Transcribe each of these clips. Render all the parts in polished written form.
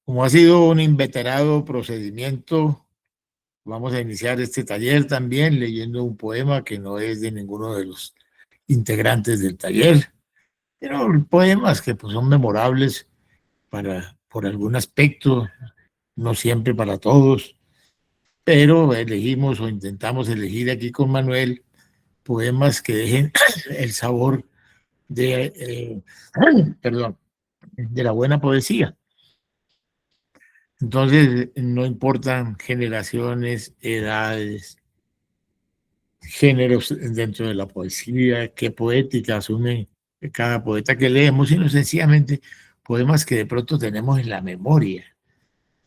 Como ha sido un inveterado procedimiento, vamos a iniciar este taller también leyendo un poema que no es de ninguno de los integrantes del taller, pero poemas que pues, son memorables por algún aspecto, no siempre para todos, pero elegimos o intentamos elegir aquí con Manuel poemas que dejen el sabor de, perdón, de la buena poesía. Entonces, no importan generaciones, edades, géneros dentro de la poesía, qué poética asume cada poeta que leemos, sino sencillamente poemas que de pronto tenemos en la memoria,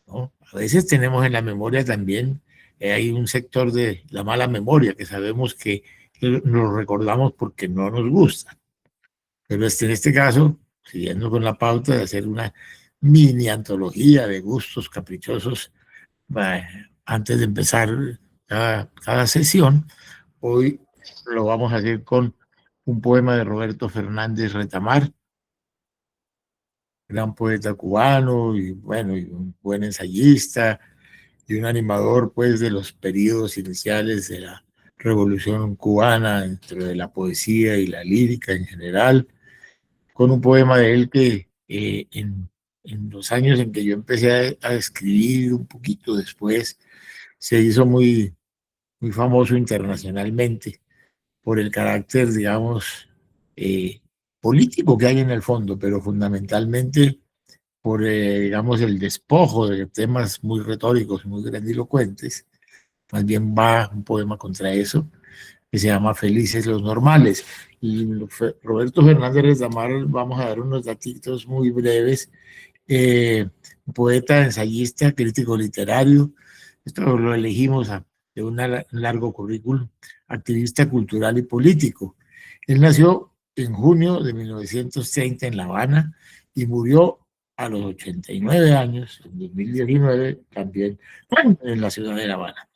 ¿no? A veces tenemos en la memoria también, hay un sector de la mala memoria que sabemos que nos recordamos porque no nos gusta. Pero en este caso, siguiendo con la pauta de hacer una mini antología de gustos caprichosos, antes de empezar cada sesión, hoy lo vamos a hacer con un poema de Roberto Fernández Retamar, gran poeta cubano y bueno, y un buen ensayista y un animador pues de los periodos iniciales de la Revolución Cubana, dentro de la poesía y la lírica en general, con un poema de él que en los años en que yo empecé a escribir un poquito después, se hizo muy famoso internacionalmente por el carácter, digamos, eh, político que hay en el fondo, pero fundamentalmente por, digamos, el despojo de temas muy retóricos, muy grandilocuentes. Más bien va un poema contra eso, que se llama Felices los Normales. Y Roberto Fernández Retamar, vamos a dar unos datitos muy breves. Poeta, ensayista, crítico literario, esto lo elegimos de un largo currículum, activista cultural y político. Él nació en junio de 1930 en La Habana y murió a los 89 años, en 2019, también en la ciudad de La Habana.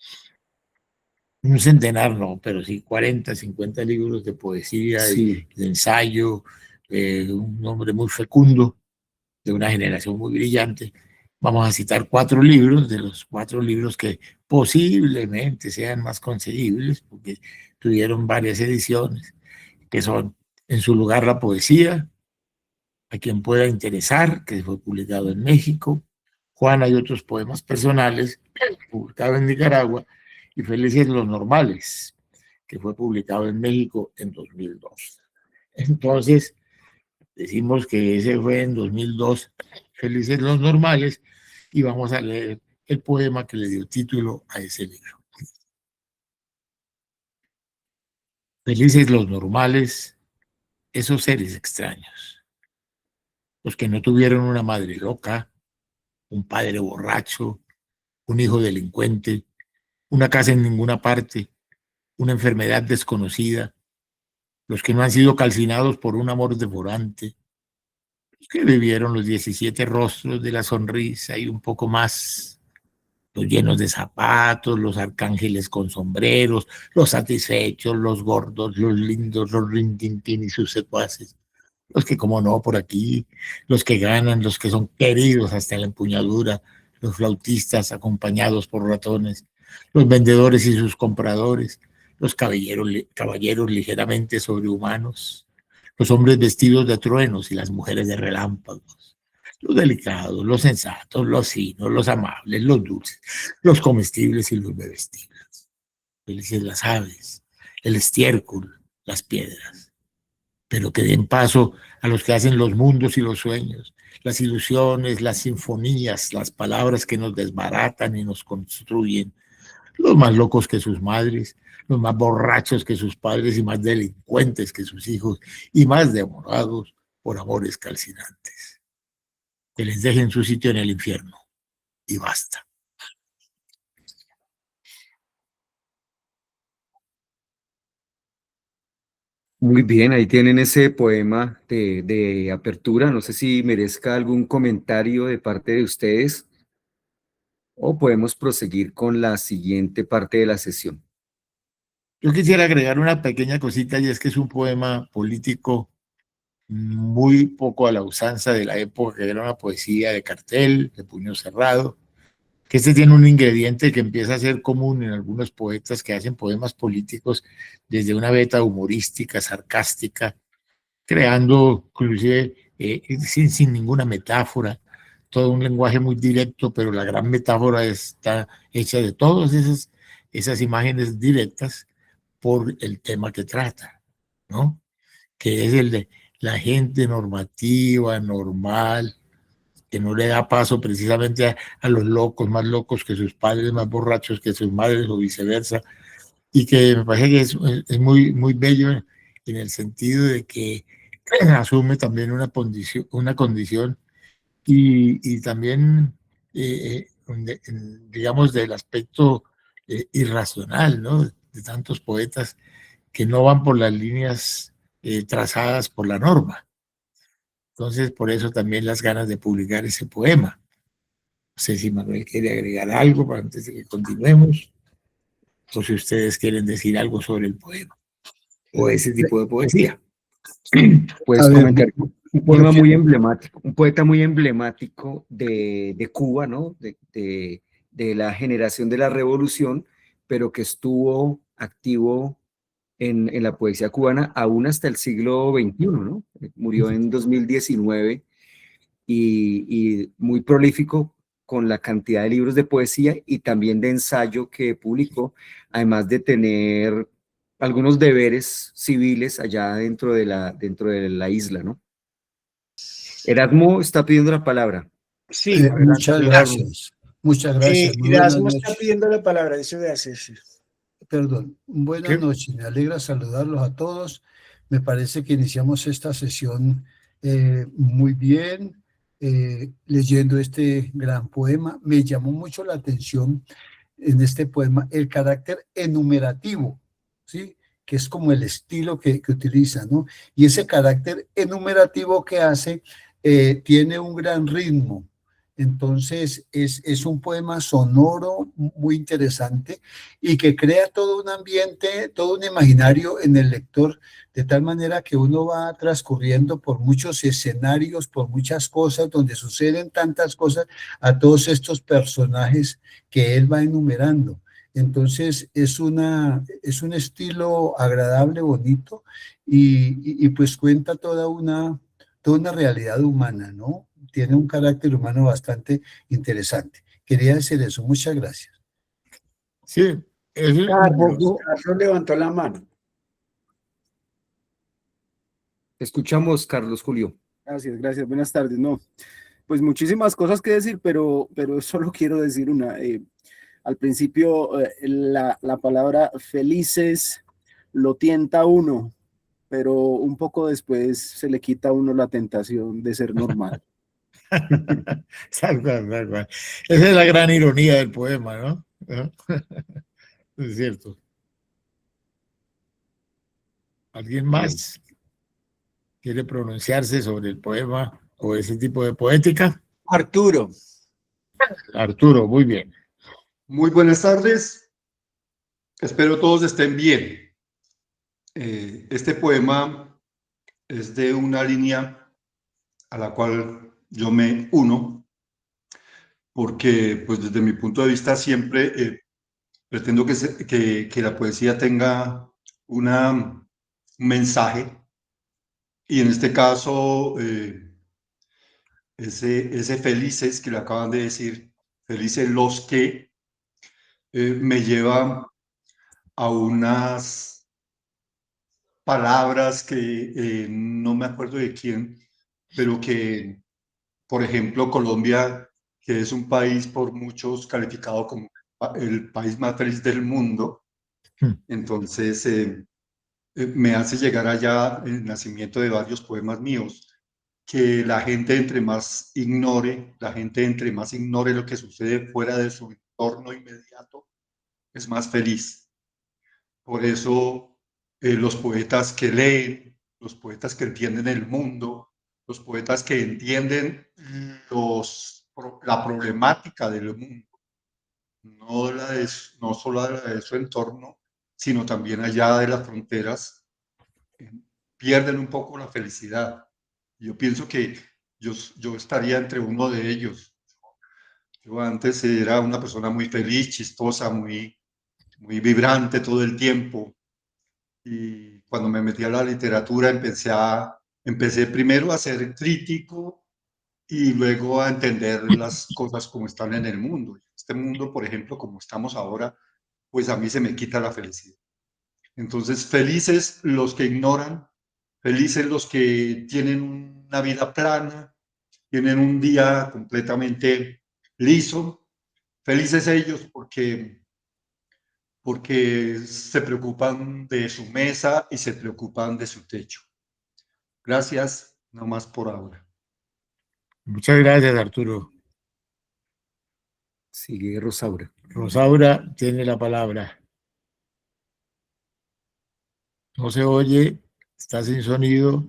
Un centenar, no, pero sí 40, 50 libros de poesía y Sí, de ensayo, un hombre muy fecundo, de una generación muy brillante. Vamos a citar 4 libros, de los 4 libros que posiblemente sean más conseguibles, porque tuvieron varias ediciones, que son En su lugar la poesía, A quien pueda interesar, que fue publicado en México, Juana y otros poemas personales, publicado en Nicaragua, y Felices los Normales, que fue publicado en México en 2002. Entonces, decimos que ese fue en 2002, Felices los Normales, y vamos a leer el poema que le dio título a ese libro. Felices los normales, esos seres extraños, los que no tuvieron una madre loca, un padre borracho, un hijo delincuente, una casa en ninguna parte, una enfermedad desconocida, los que no han sido calcinados por un amor devorante, los que vivieron los 17 rostros de la sonrisa y un poco más, los llenos de zapatos, los arcángeles con sombreros, los satisfechos, los gordos, los lindos, los rintintín y sus secuaces, los que como no por aquí, los que ganan, los que son queridos hasta en la empuñadura, los flautistas acompañados por ratones, los vendedores y sus compradores, los caballeros ligeramente sobrehumanos, los hombres vestidos de truenos y las mujeres de relámpagos, los delicados, los sensatos, los finos, los amables, los dulces, los comestibles y los bebestibles. Felices las aves, el estiércol, las piedras, pero que den paso a los que hacen los mundos y los sueños, las ilusiones, las sinfonías, las palabras que nos desbaratan y nos construyen, los más locos que sus madres, los más borrachos que sus padres y más delincuentes que sus hijos y más demorados por amores calcinantes. Que les dejen su sitio en el infierno y basta. muy bien, ahí tienen ese poema de apertura. No sé si merezca algún comentario de parte de ustedes o podemos proseguir con la siguiente parte de la sesión. Yo quisiera agregar una pequeña cosita y es que es un poema político muy poco a la usanza de la época, que era una poesía de cartel, de puño cerrado, que este tiene un ingrediente que empieza a ser común en algunos poetas que hacen poemas políticos desde una beta humorística, sarcástica, creando inclusive sin ninguna metáfora, todo un lenguaje muy directo, pero la gran metáfora está hecha de todas esas imágenes directas por el tema que trata, ¿no? Que es el de la gente normativa, normal, que no le da paso precisamente a los locos, más locos que sus padres, más borrachos que sus madres o viceversa, y que me parece que es muy, muy bello en el sentido de que asume también una condición y también, digamos, del aspecto irracional, ¿no? De tantos poetas que no van por las líneas trazadas por la norma. Entonces, por eso también las ganas de publicar ese poema. No sé si Manuel quiere agregar algo para antes de que continuemos, o si ustedes quieren decir algo sobre el poema o ese tipo de poesía. Puedes A ver, comentar un poema porque muy emblemático, un poeta muy emblemático de Cuba, ¿no? De la generación de la revolución, pero que estuvo activo en la poesía cubana aún hasta el siglo XXI, ¿no? Murió en 2019 y muy prolífico con la cantidad de libros de poesía y también de ensayo que publicó, además de tener algunos deberes civiles allá dentro de la isla, ¿no? Erasmo está pidiendo la palabra. Sí, Adelante, muchas Erasmo. gracias. Muchas gracias. Muy buenas Erasmo está noches. pidiendo la palabra, eso de hacerse. Perdón, buenas ¿Qué? noches. Me alegra saludarlos a todos. Me parece que iniciamos esta sesión muy bien, leyendo este gran poema. Me llamó mucho la atención en este poema el carácter enumerativo, ¿sí? Que es como el estilo que utiliza, ¿no? Y ese carácter enumerativo que hace tiene un gran ritmo. Entonces, es un poema sonoro muy interesante y que crea todo un ambiente, todo un imaginario en el lector, de tal manera que uno va transcurriendo por muchos escenarios, por muchas cosas, donde suceden tantas cosas a todos estos personajes que él va enumerando. Entonces es un estilo agradable, bonito y pues cuenta toda una realidad humana, ¿no? Tiene un carácter humano bastante interesante. Quería decir eso. Muchas gracias. Sí, es un poco, Carlos levantó la mano. Escuchamos, Carlos Julio. Gracias, gracias. Buenas tardes. No, pues muchísimas cosas que decir, pero solo quiero decir una. Al principio, la palabra felices lo tienta a uno, pero un poco después se le quita a uno la tentación de ser normal. tal cual, tal cual. Esa es la gran ironía del poema, ¿no? ¿No? Es cierto. ¿Alguien Bien. más quiere pronunciarse sobre el poema o ese tipo de poética? Arturo, Arturo, muy bien. Muy buenas tardes, espero todos estén bien. Este poema es de una línea a la cual yo me uno, porque pues desde mi punto de vista siempre pretendo que la poesía tenga un mensaje, y en este caso ese felices que le acaban de decir, felices los que, me lleva a unas palabras que no me acuerdo de quién, pero que, por ejemplo, Colombia, que es un país por muchos calificado como el país más feliz del mundo, entonces me hace llegar allá el nacimiento de varios poemas míos, que la gente entre más ignore lo que sucede fuera de su entorno inmediato, es más feliz. Por eso los poetas que leen, los poetas que entienden el mundo, los poetas que entienden la problemática del mundo, no solo la de su entorno, sino también allá de las fronteras, eh, pierden un poco la felicidad. Yo pienso que yo estaría entre uno de ellos. Yo antes era una persona muy feliz, chistosa, muy vibrante todo el tiempo. Y cuando me metí a la literatura empecé primero a ser crítico y luego a entender las cosas como están en el mundo. Este mundo, por ejemplo, como estamos ahora, pues a mí se me quita la felicidad. Entonces, felices los que ignoran, felices los que tienen una vida plana, tienen un día completamente liso, felices ellos porque se preocupan de su mesa y se preocupan de su techo. Gracias, no más por ahora. Muchas gracias, Arturo. Sigue Rosaura. Rosaura tiene la palabra. No se oye, está sin sonido.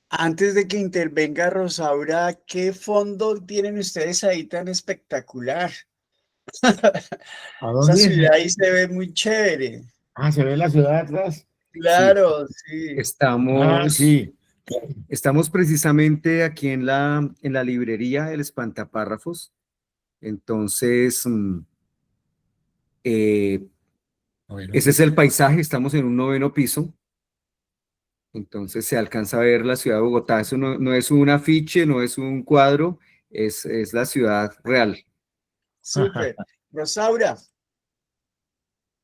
Antes de que intervenga Rosaura, ¿qué fondo tienen ustedes ahí tan espectacular? ¿A Esa dónde? ciudad ahí se ve muy chévere. Ah, se ve la ciudad atrás. Claro, sí. Ah, sí. Estamos precisamente aquí en la librería El Espantapárrafos. Entonces, Bueno, ese es el paisaje, estamos en un 9º piso. Entonces se alcanza a ver la ciudad de Bogotá. Eso no es un afiche, no es un cuadro, es la ciudad real. Súper. Rosaura,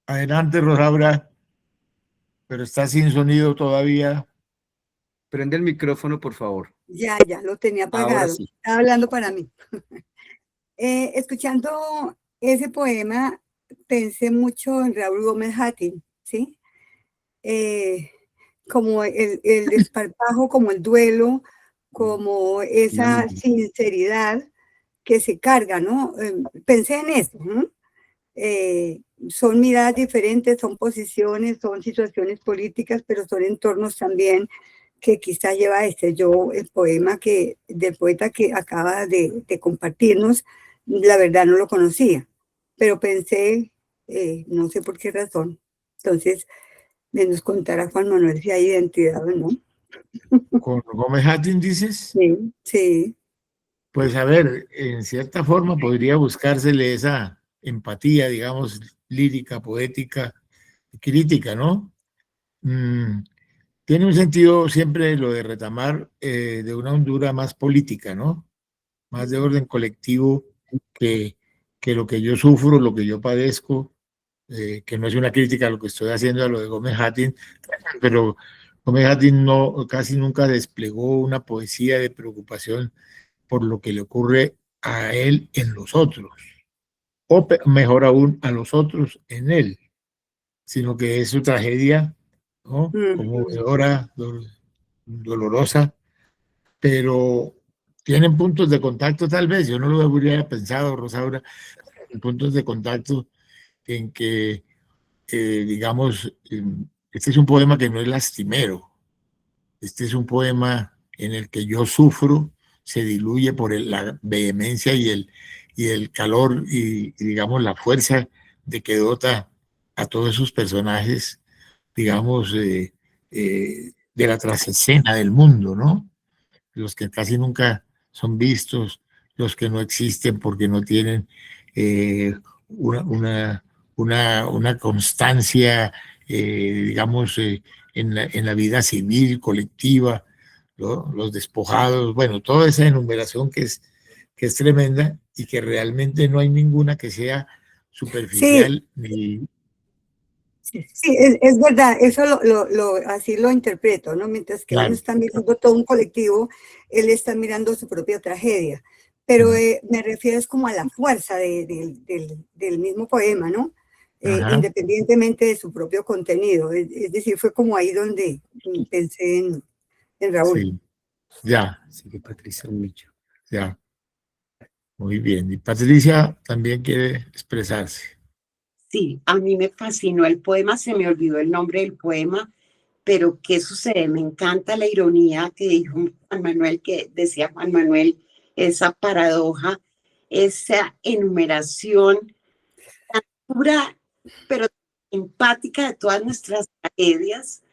adelante, Rosaura, pero está sin sonido todavía. Prende el micrófono, por favor. Ya, lo tenía Ahora apagado. sí. Estaba hablando para mí. Escuchando ese poema, pensé mucho en Raúl Gómez Hattin, ¿sí? Como el desparpajo, como el duelo, como esa sinceridad que se carga, ¿no? Pensé en eso, ¿no? Son miradas diferentes, son posiciones, son situaciones políticas, pero son entornos también que quizás lleva el poema del poeta que acaba de compartirnos, la verdad no lo conocía, pero pensé, no sé por qué razón, entonces nos contará Juan Manuel si hay identidad o no. ¿Con Gómez Hattin dices? Sí. Pues a ver, en cierta forma podría buscársele esa empatía, digamos, lírica, poética, crítica, ¿no? Tiene un sentido siempre lo de retamar de una hondura más política, ¿no? Más de orden colectivo que, que lo que yo sufro, lo que yo padezco, que no es una crítica a lo que estoy haciendo a lo de Gómez Hattin, pero Gómez Hattin no, casi nunca desplegó una poesía de preocupación por lo que le ocurre a él en los otros, o mejor aún, a los otros en él, sino que es su tragedia, ¿no? Conmovedora, dolorosa, pero tienen puntos de contacto tal vez, yo no lo hubiera pensado, Rosaura, puntos de contacto en que, digamos, este es un poema que no es lastimero, este es un poema en el que yo sufro, se diluye por la vehemencia y el calor y, digamos, la fuerza de que dota a todos esos personajes, digamos, de la trasescena del mundo, ¿no? Los que casi nunca son vistos, los que no existen porque no tienen eh, una, una constancia, digamos, en la vida civil, colectiva, ¿no? Los despojados, bueno, toda esa enumeración que es tremenda y que realmente no hay ninguna que sea superficial ni... Sí, es verdad, eso así lo interpreto, ¿no? Mientras que uno Claro. está mirando todo un colectivo, él está mirando su propia tragedia. Pero me refiero es como a la fuerza del mismo poema, ¿no? Independientemente de su propio contenido. Es decir, fue como ahí donde pensé en Raúl. Sí, ya. Sigue Patricia Mucho. Ya. Muy bien. Y Patricia también quiere expresarse. Sí, a mí me fascinó el poema, se me olvidó el nombre del poema, pero ¿qué sucede? Me encanta la ironía que dijo Juan Manuel, que decía Juan Manuel, esa paradoja, esa enumeración tan dura, pero empática de todas nuestras tragedias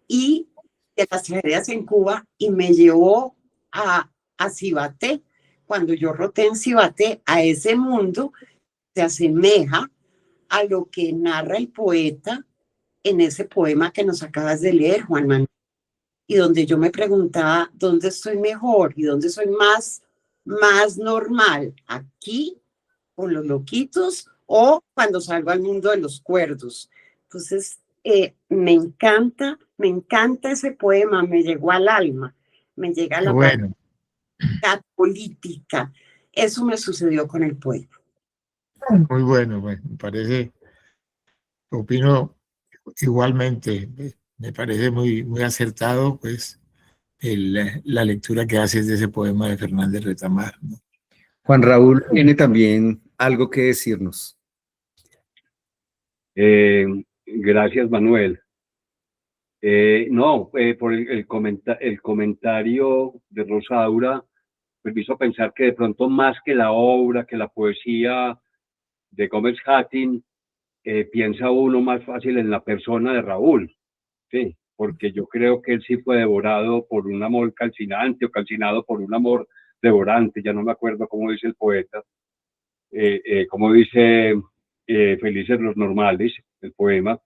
y de las tragedias en Cuba y me llevó a Cibaté. Cuando yo roté en Cibaté, a ese mundo se asemeja a lo que narra el poeta en ese poema que nos acabas de leer, Juan Manuel, y donde yo me preguntaba dónde estoy mejor y dónde soy más normal, aquí con los loquitos o cuando salgo al mundo de los cuerdos. Entonces, me encanta ese poema, me llegó al alma, me llega a Qué la bueno. parte política. Eso me sucedió con el poema. Muy bueno, me parece, opino igualmente, me parece muy acertado, pues, la lectura que haces de ese poema de Fernández Retamar, ¿no? Juan Raúl tiene también algo que decirnos. Gracias, Manuel. No, por el comentario de Rosaura, me hizo pensar que de pronto más que la obra, que la poesía de Gómez Hattin, piensa uno más fácil en la persona de Raúl, sí, porque yo creo que él sí fue devorado por un amor calcinante o calcinado por un amor devorante, ya no me acuerdo cómo dice el poeta, como dice Felices los Normales, el poema,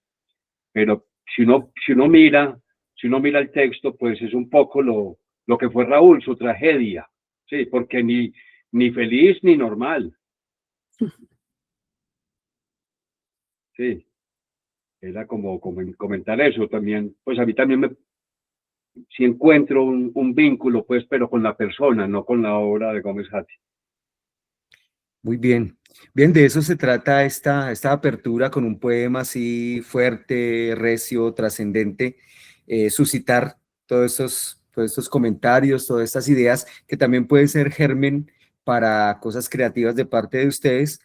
pero si uno mira el texto, pues es un poco lo que fue Raúl, su tragedia, sí, porque ni feliz ni normal. Sí, era como comentar eso también, pues a mí también sí encuentro un vínculo, pues, pero con la persona, no con la obra de Gómez Hattin. Muy bien. Bien, de eso se trata esta apertura con un poema así fuerte, recio, trascendente, suscitar todos estos comentarios, todas estas ideas que también pueden ser germen para cosas creativas de parte de ustedes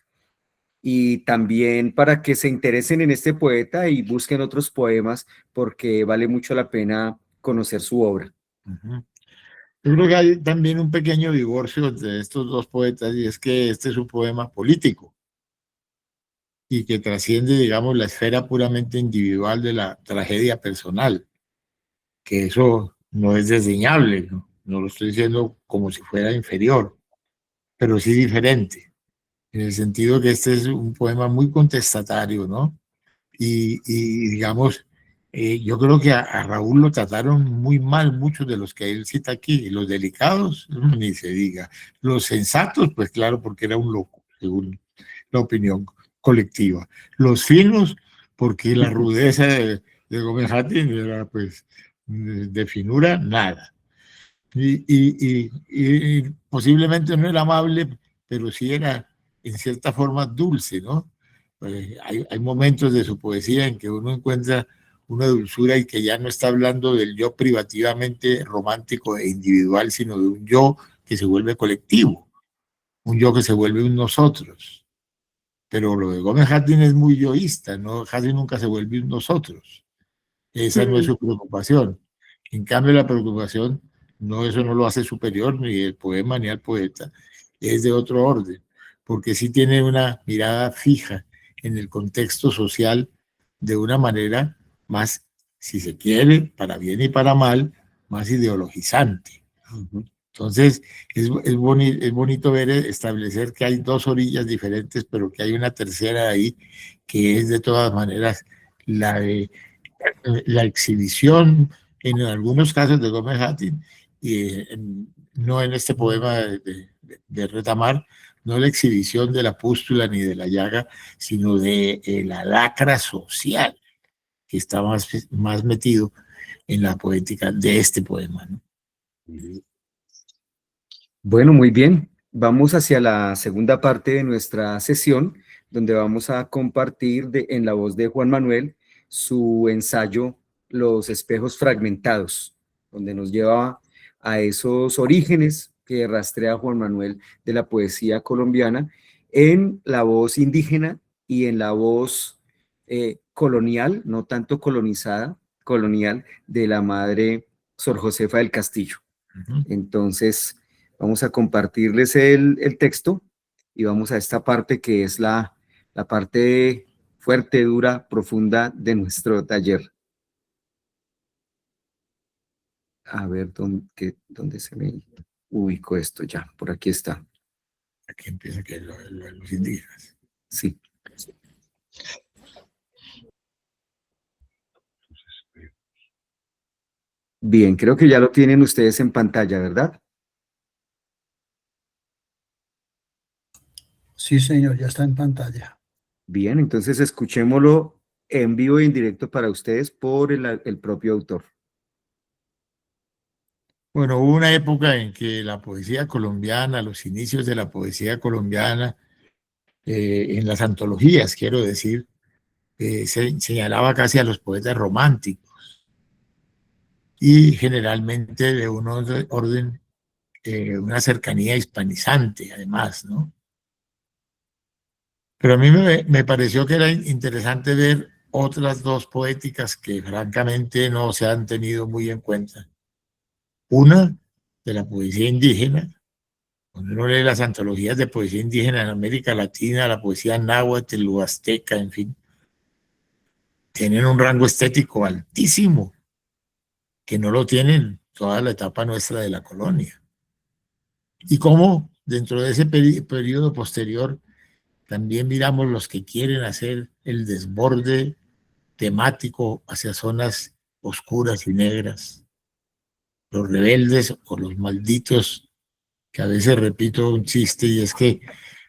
y también para que se interesen en este poeta y busquen otros poemas porque vale mucho la pena conocer su obra. Ujú. Yo creo que hay también un pequeño divorcio entre estos dos poetas y es que este es un poema político y que trasciende, digamos, la esfera puramente individual de la tragedia personal, que eso no es desdeñable, ¿no? No lo estoy diciendo como si fuera inferior, pero sí diferente, en el sentido que este es un poema muy contestatario, ¿no? Y digamos, yo creo que a Raúl lo trataron muy mal muchos de los que él cita aquí, los delicados, ni se diga, los sensatos, pues claro, porque era un loco, según la opinión colectiva, los finos, porque la rudeza de Gómez Hattin era pues de finura, nada. Y posiblemente no era amable, pero sí era en cierta forma dulce, ¿no? Hay momentos de su poesía en que uno encuentra una dulzura y que ya no está hablando del yo privativamente romántico e individual, sino de un yo que se vuelve colectivo, un yo que se vuelve un nosotros. Pero lo de Gómez Hattin es muy yoísta, ¿no? Hattin nunca se vuelve un nosotros. Esa no es su preocupación. En cambio, la preocupación, no, eso no lo hace superior ni el poema ni al poeta, es de otro orden, porque sí tiene una mirada fija en el contexto social de una manera más, si se quiere, para bien y para mal, más ideologizante. Entonces, es bonito ver, establecer que hay dos orillas diferentes, pero que hay una tercera ahí, que es de todas maneras la de la exhibición, en algunos casos de Gómez Hattin, y no en este poema de Retamar, no la exhibición de la pústula ni de la llaga, sino de la lacra social, que está más metido en la poética de este poema, ¿no? Bueno, muy bien. Vamos hacia la segunda parte de nuestra sesión, donde vamos a compartir en la voz de Juan Manuel su ensayo Los espejos fragmentados, donde nos lleva a esos orígenes que rastrea Juan Manuel de la poesía colombiana en la voz indígena y en la voz colonial, no tanto colonizada, colonial, de la madre Sor Josefa del Castillo. Entonces, vamos a compartirles el texto y vamos a esta parte que es la parte fuerte, dura, profunda de nuestro taller. A ver, ¿dónde se me ubicó esto? Ya, por aquí está. Aquí empieza que los indígenas. Sí. Bien, creo que ya lo tienen ustedes en pantalla, ¿verdad? Sí, señor, ya está en pantalla. Bien, entonces escuchémoslo en vivo y en directo para ustedes por el propio autor. Bueno, hubo una época en que la poesía colombiana, los inicios de la poesía colombiana, en las antologías, quiero decir, se señalaba casi a los poetas románticos y generalmente de un orden, una cercanía hispanizante, además, ¿no? Pero a mí me pareció que era interesante ver otras dos poéticas que francamente no se han tenido muy en cuenta. Una de la poesía indígena. Cuando uno lee las antologías de poesía indígena en América Latina, la poesía náhuatl, huasteca, en fin, tienen un rango estético altísimo, que no lo tienen toda la etapa nuestra de la colonia. Y cómo dentro de ese periodo posterior también miramos los que quieren hacer el desborde temático hacia zonas oscuras y negras, los rebeldes o los malditos, que a veces repito un chiste y es que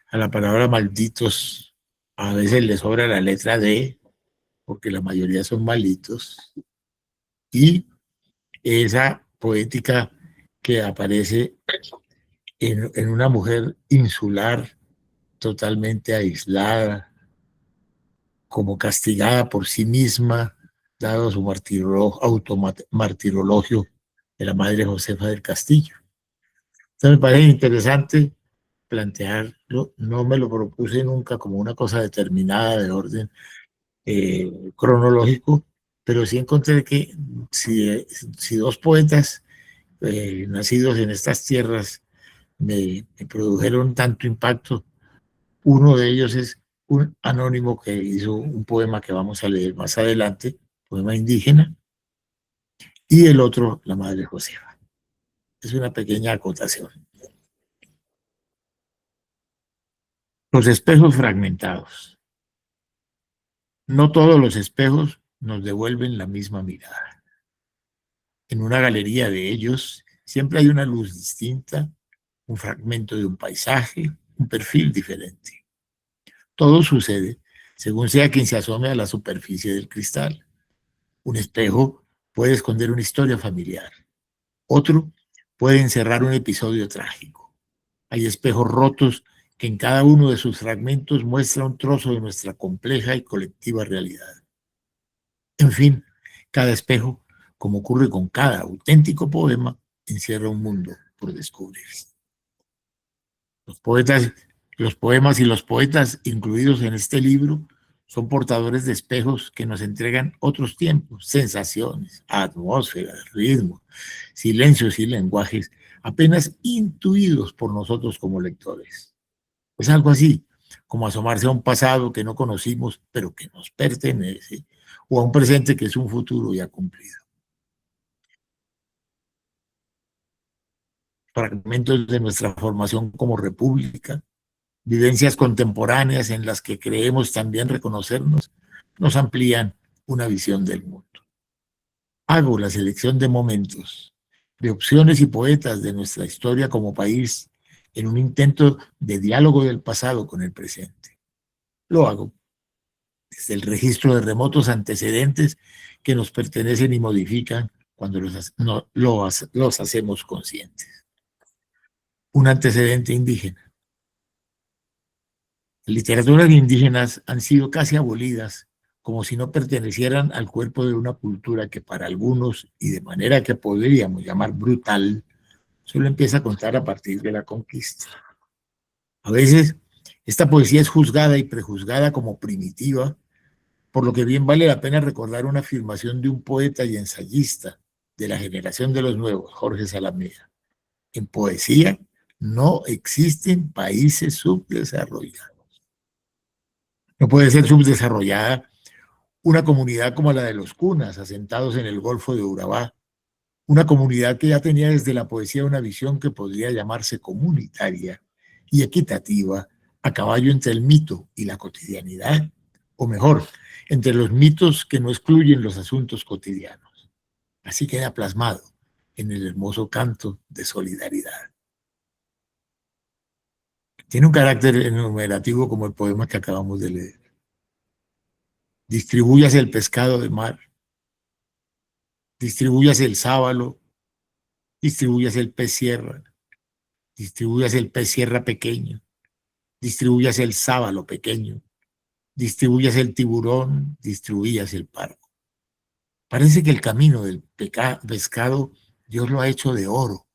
a la palabra malditos a veces le sobra la letra D, porque la mayoría son malitos, y esa poética que aparece en una mujer insular, totalmente aislada, como castigada por sí misma, dado su automartirologio de la madre Josefa del Castillo. Entonces me parece interesante plantearlo, no me lo propuse nunca como una cosa determinada de orden cronológico, pero sí encontré que si dos poetas nacidos en estas tierras me produjeron tanto impacto, uno de ellos es un anónimo que hizo un poema que vamos a leer más adelante, poema indígena, y el otro, la madre Josefa. Es una pequeña acotación. Los espejos fragmentados. No todos los espejos nos devuelven la misma mirada. En una galería de ellos siempre hay una luz distinta, un fragmento de un paisaje, un perfil diferente. Todo sucede según sea quien se asome a la superficie del cristal. Un espejo puede esconder una historia familiar. Otro puede encerrar un episodio trágico. Hay espejos rotos que en cada uno de sus fragmentos muestra un trozo de nuestra compleja y colectiva realidad. En fin, cada espejo, como ocurre con cada auténtico poema, encierra un mundo por descubrirse. Los poemas y los poetas incluidos en este libro son portadores de espejos que nos entregan otros tiempos, sensaciones, atmósferas, ritmos, silencios y lenguajes apenas intuidos por nosotros como lectores. Es algo así, como asomarse a un pasado que no conocimos, pero que nos pertenece, o a un presente que es un futuro ya cumplido. Fragmentos de nuestra formación como república, vivencias contemporáneas en las que creemos también reconocernos, nos amplían una visión del mundo. Hago la selección de momentos, de opciones y poetas de nuestra historia como país en un intento de diálogo del pasado con el presente. Lo hago desde el registro de remotos antecedentes que nos pertenecen y modifican cuando los hacemos conscientes. Un antecedente indígena. Las literaturas indígenas han sido casi abolidas, como si no pertenecieran al cuerpo de una cultura que para algunos, y de manera que podríamos llamar brutal, solo empieza a contar a partir de la conquista. A veces, esta poesía es juzgada y prejuzgada como primitiva, por lo que bien vale la pena recordar una afirmación de un poeta y ensayista de la generación de los nuevos, Jorge Salamea. En poesía no existen países subdesarrollados. No puede ser subdesarrollada una comunidad como la de los cunas, asentados en el Golfo de Urabá, Una comunidad que ya tenía desde la poesía una visión que podría llamarse comunitaria y equitativa, a caballo entre el mito y la cotidianidad, o mejor, entre los mitos que no excluyen los asuntos cotidianos. Así queda plasmado en el hermoso canto de solidaridad. Tiene un carácter enumerativo como el poema que acabamos de leer. Distribúyase el pescado de mar, distribúyase el sábalo, distribúyase el pez sierra, distribúyase el pez sierra pequeño, distribúyase el sábalo pequeño, distribúyase el tiburón, distribúyase el pargo. Parece que el camino del pescado Dios lo ha hecho de oro.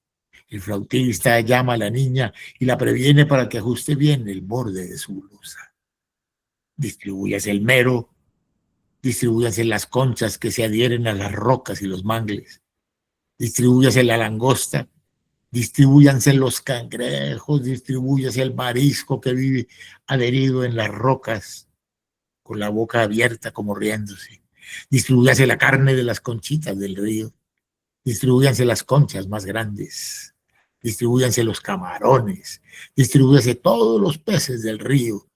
El flautista llama a la niña y la previene para que ajuste bien el borde de su blusa. Distribúyase el mero, distribúyase las conchas que se adhieren a las rocas y los mangles. Distribúyase la langosta, distribúyanse los cangrejos, distribúyase el marisco que vive adherido en las rocas, con la boca abierta como riéndose. Distribúyase la carne de las conchitas del río. Distribúyanse las conchas más grandes. Distribúyanse los camarones. Distribúyase todos los peces del río.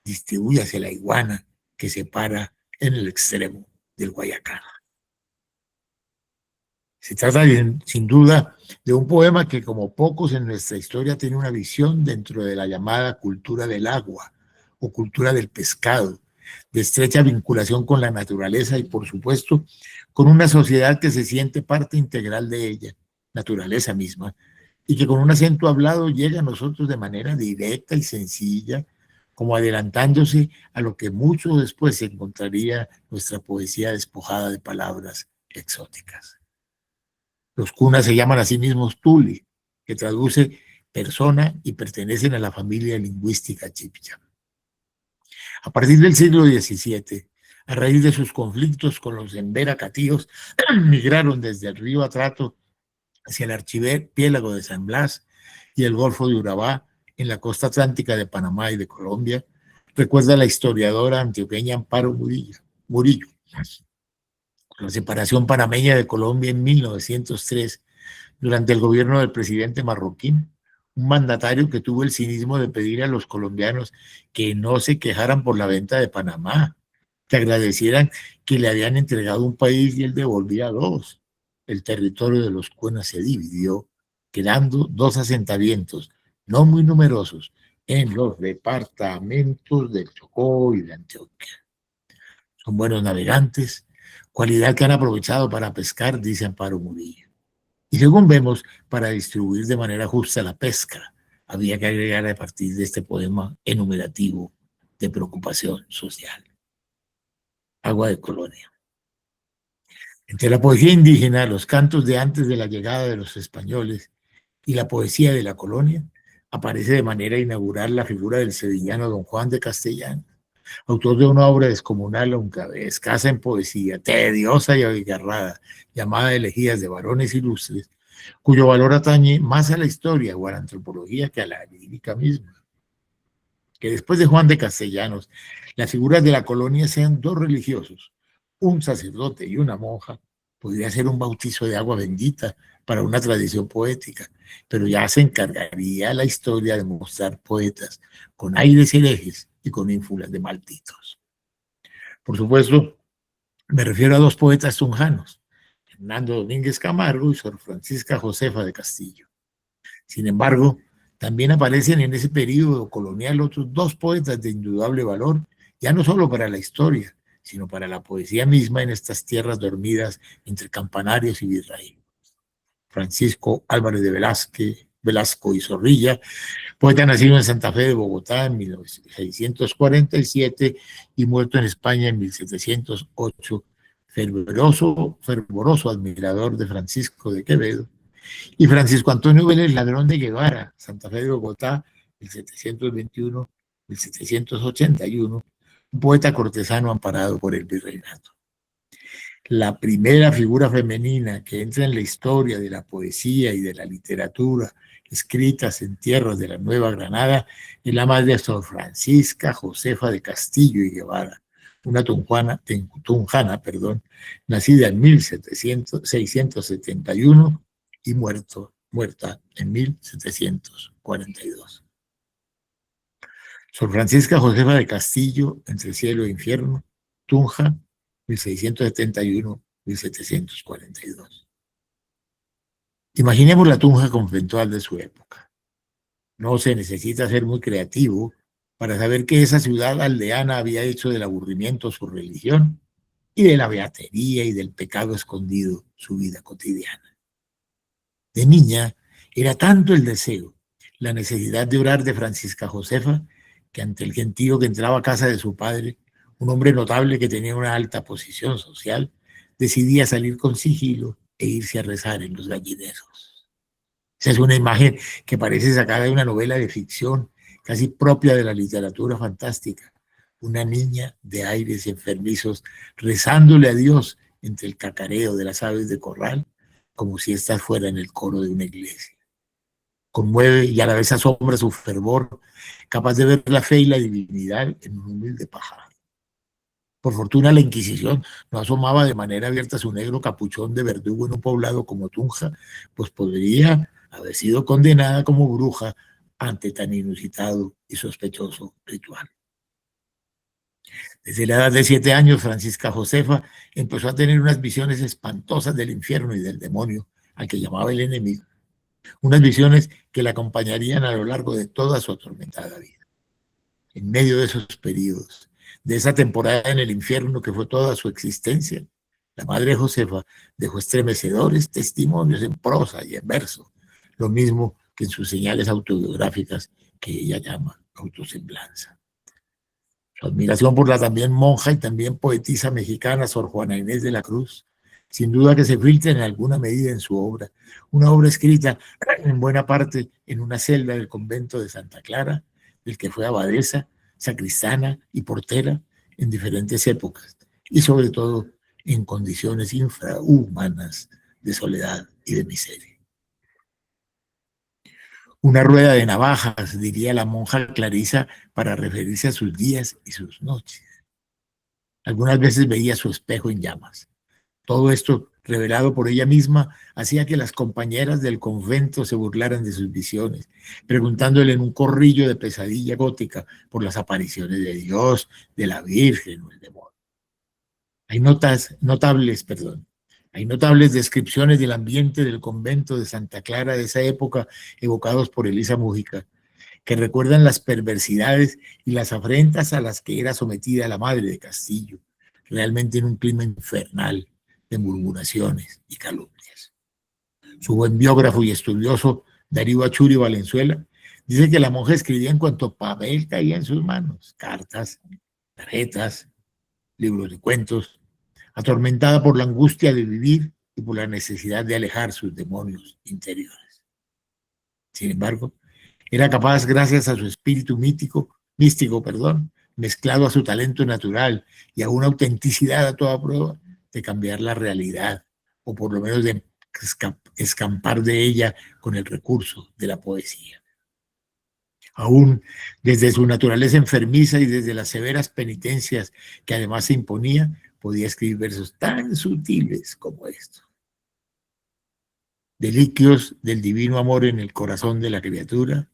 Distribúyase la iguana que se para en el extremo del Guayacán. Se trata, sin duda, de un poema que, como pocos en nuestra historia, tiene una visión dentro de la llamada cultura del agua o cultura del pescado, de estrecha vinculación con la naturaleza y, por supuesto, con una sociedad que se siente parte integral de ella, naturaleza misma, y que con un acento hablado llega a nosotros de manera directa y sencilla, como adelantándose a lo que mucho después se encontraría nuestra poesía despojada de palabras exóticas. Los cunas se llaman a sí mismos Tuli, que traduce persona, y pertenecen a la familia lingüística chibcha. A partir del siglo XVII, a raíz de sus conflictos con los embera catíos, migraron desde el río Atrato hacia el archipiélago de San Blas y el Golfo de Urabá, en la costa atlántica de Panamá y de Colombia, recuerda la historiadora antioqueña Amparo Murillo. Con la separación panameña de Colombia en 1903, durante el gobierno del presidente Marroquín, un mandatario que tuvo el cinismo de pedir a los colombianos que no se quejaran por la venta de Panamá, que agradecieran que le habían entregado un país y él devolvía dos. El territorio de los cunas se dividió, quedando dos asentamientos no muy numerosos en los departamentos del Chocó y de Antioquia. Son buenos navegantes, cualidad que han aprovechado para pescar, dice Amparo Murillo. Y según vemos, para distribuir de manera justa la pesca, había que agregar a partir de este poema enumerativo de preocupación social. Agua de Colonia. Entre la poesía indígena, los cantos de antes de la llegada de los españoles y la poesía de la colonia, aparece de manera inaugural la figura del sevillano Don Juan de Castellano, autor de una obra descomunal, aunque escasa en poesía, tediosa y abigarrada, llamada Elegías de varones ilustres, cuyo valor atañe más a la historia o a la antropología que a la lírica misma. Que después de Juan de Castellanos, las figuras de la colonia sean dos religiosos, un sacerdote y una monja, podría ser un bautizo de agua bendita para una tradición poética, pero ya se encargaría la historia de mostrar poetas con aires herejes y con ínfulas de malditos. Por supuesto, me refiero a dos poetas tunjanos, Hernando Domínguez Camargo y Sor Francisca Josefa de Castillo. Sin embargo, también aparecen en ese periodo colonial otros dos poetas de indudable valor, ya no solo para la historia, sino para la poesía misma en estas tierras dormidas entre campanarios y virrey. Francisco Álvarez de Velasco y Zorrilla, poeta nacido en Santa Fe de Bogotá en 1647 y muerto en España en 1708, fervoroso admirador de Francisco de Quevedo, y Francisco Antonio Vélez Ladrón de Guevara, Santa Fe de Bogotá, 1721-1781, un poeta cortesano amparado por el virreinato. La primera figura femenina que entra en la historia de la poesía y de la literatura escritas en tierras de la Nueva Granada es la madre de Sor Francisca Josefa de Castillo y Guevara, una tunjana, nacida en 671 y muerta en 1742. Sor Francisca Josefa de Castillo, Entre Cielo e Infierno, Tunja, 1671-1742. Imaginemos la Tunja conventual de su época. No se necesita ser muy creativo para saber que esa ciudad aldeana había hecho del aburrimiento su religión y de la beatería y del pecado escondido su vida cotidiana. De niña era tanto el deseo, la necesidad de orar de Francisca Josefa, que ante el gentío que entraba a casa de su padre, un hombre notable que tenía una alta posición social, decidía salir con sigilo e irse a rezar en los gallineros. Esa es una imagen que parece sacada de una novela de ficción, casi propia de la literatura fantástica. Una niña de aires enfermizos rezándole a Dios entre el cacareo de las aves de corral, como si éstas fueran el coro de una iglesia. Conmueve y a la vez asombra su fervor, capaz de ver la fe y la divinidad en un humilde pájaro. Por fortuna la Inquisición no asomaba de manera abierta su negro capuchón de verdugo en un poblado como Tunja, pues podría haber sido condenada como bruja ante tan inusitado y sospechoso ritual. Desde la edad de 7 años, Francisca Josefa empezó a tener unas visiones espantosas del infierno y del demonio, al que llamaba el enemigo. Unas visiones que la acompañarían a lo largo de toda su atormentada vida. En medio de esos periodos, de esa temporada en el infierno que fue toda su existencia, la Madre Josefa dejó estremecedores testimonios en prosa y en verso, lo mismo que en sus señales autobiográficas que ella llama autosemblanza. Su admiración por la también monja y también poetisa mexicana Sor Juana Inés de la Cruz, sin duda que se filtra en alguna medida en su obra, una obra escrita en buena parte en una celda del convento de Santa Clara, del que fue abadesa, sacristana y portera en diferentes épocas, y sobre todo en condiciones infrahumanas de soledad y de miseria. Una rueda de navajas, diría la monja Clarisa, para referirse a sus días y sus noches. Algunas veces veía su espejo en llamas. Todo esto, revelado por ella misma, hacía que las compañeras del convento se burlaran de sus visiones, preguntándole en un corrillo de pesadilla gótica por las apariciones de Dios, de la Virgen o el demonio. Hay notables descripciones del ambiente del convento de Santa Clara de esa época, evocados por Elisa Múgica, que recuerdan las perversidades y las afrentas a las que era sometida la Madre de Castillo, realmente en un clima infernal de murmuraciones y calumnias. Su buen biógrafo y estudioso, Darío Achuri Valenzuela, dice que la monja escribía en cuanto papel caía en sus manos, cartas, tarjetas, libros de cuentos, atormentada por la angustia de vivir y por la necesidad de alejar sus demonios interiores. Sin embargo, era capaz, gracias a su espíritu místico, mezclado a su talento natural y a una autenticidad a toda prueba, de cambiar la realidad, o por lo menos de escampar de ella con el recurso de la poesía. Aún desde su naturaleza enfermiza y desde las severas penitencias que además se imponía, podía escribir versos tan sutiles como estos. Deliquios del divino amor en el corazón de la criatura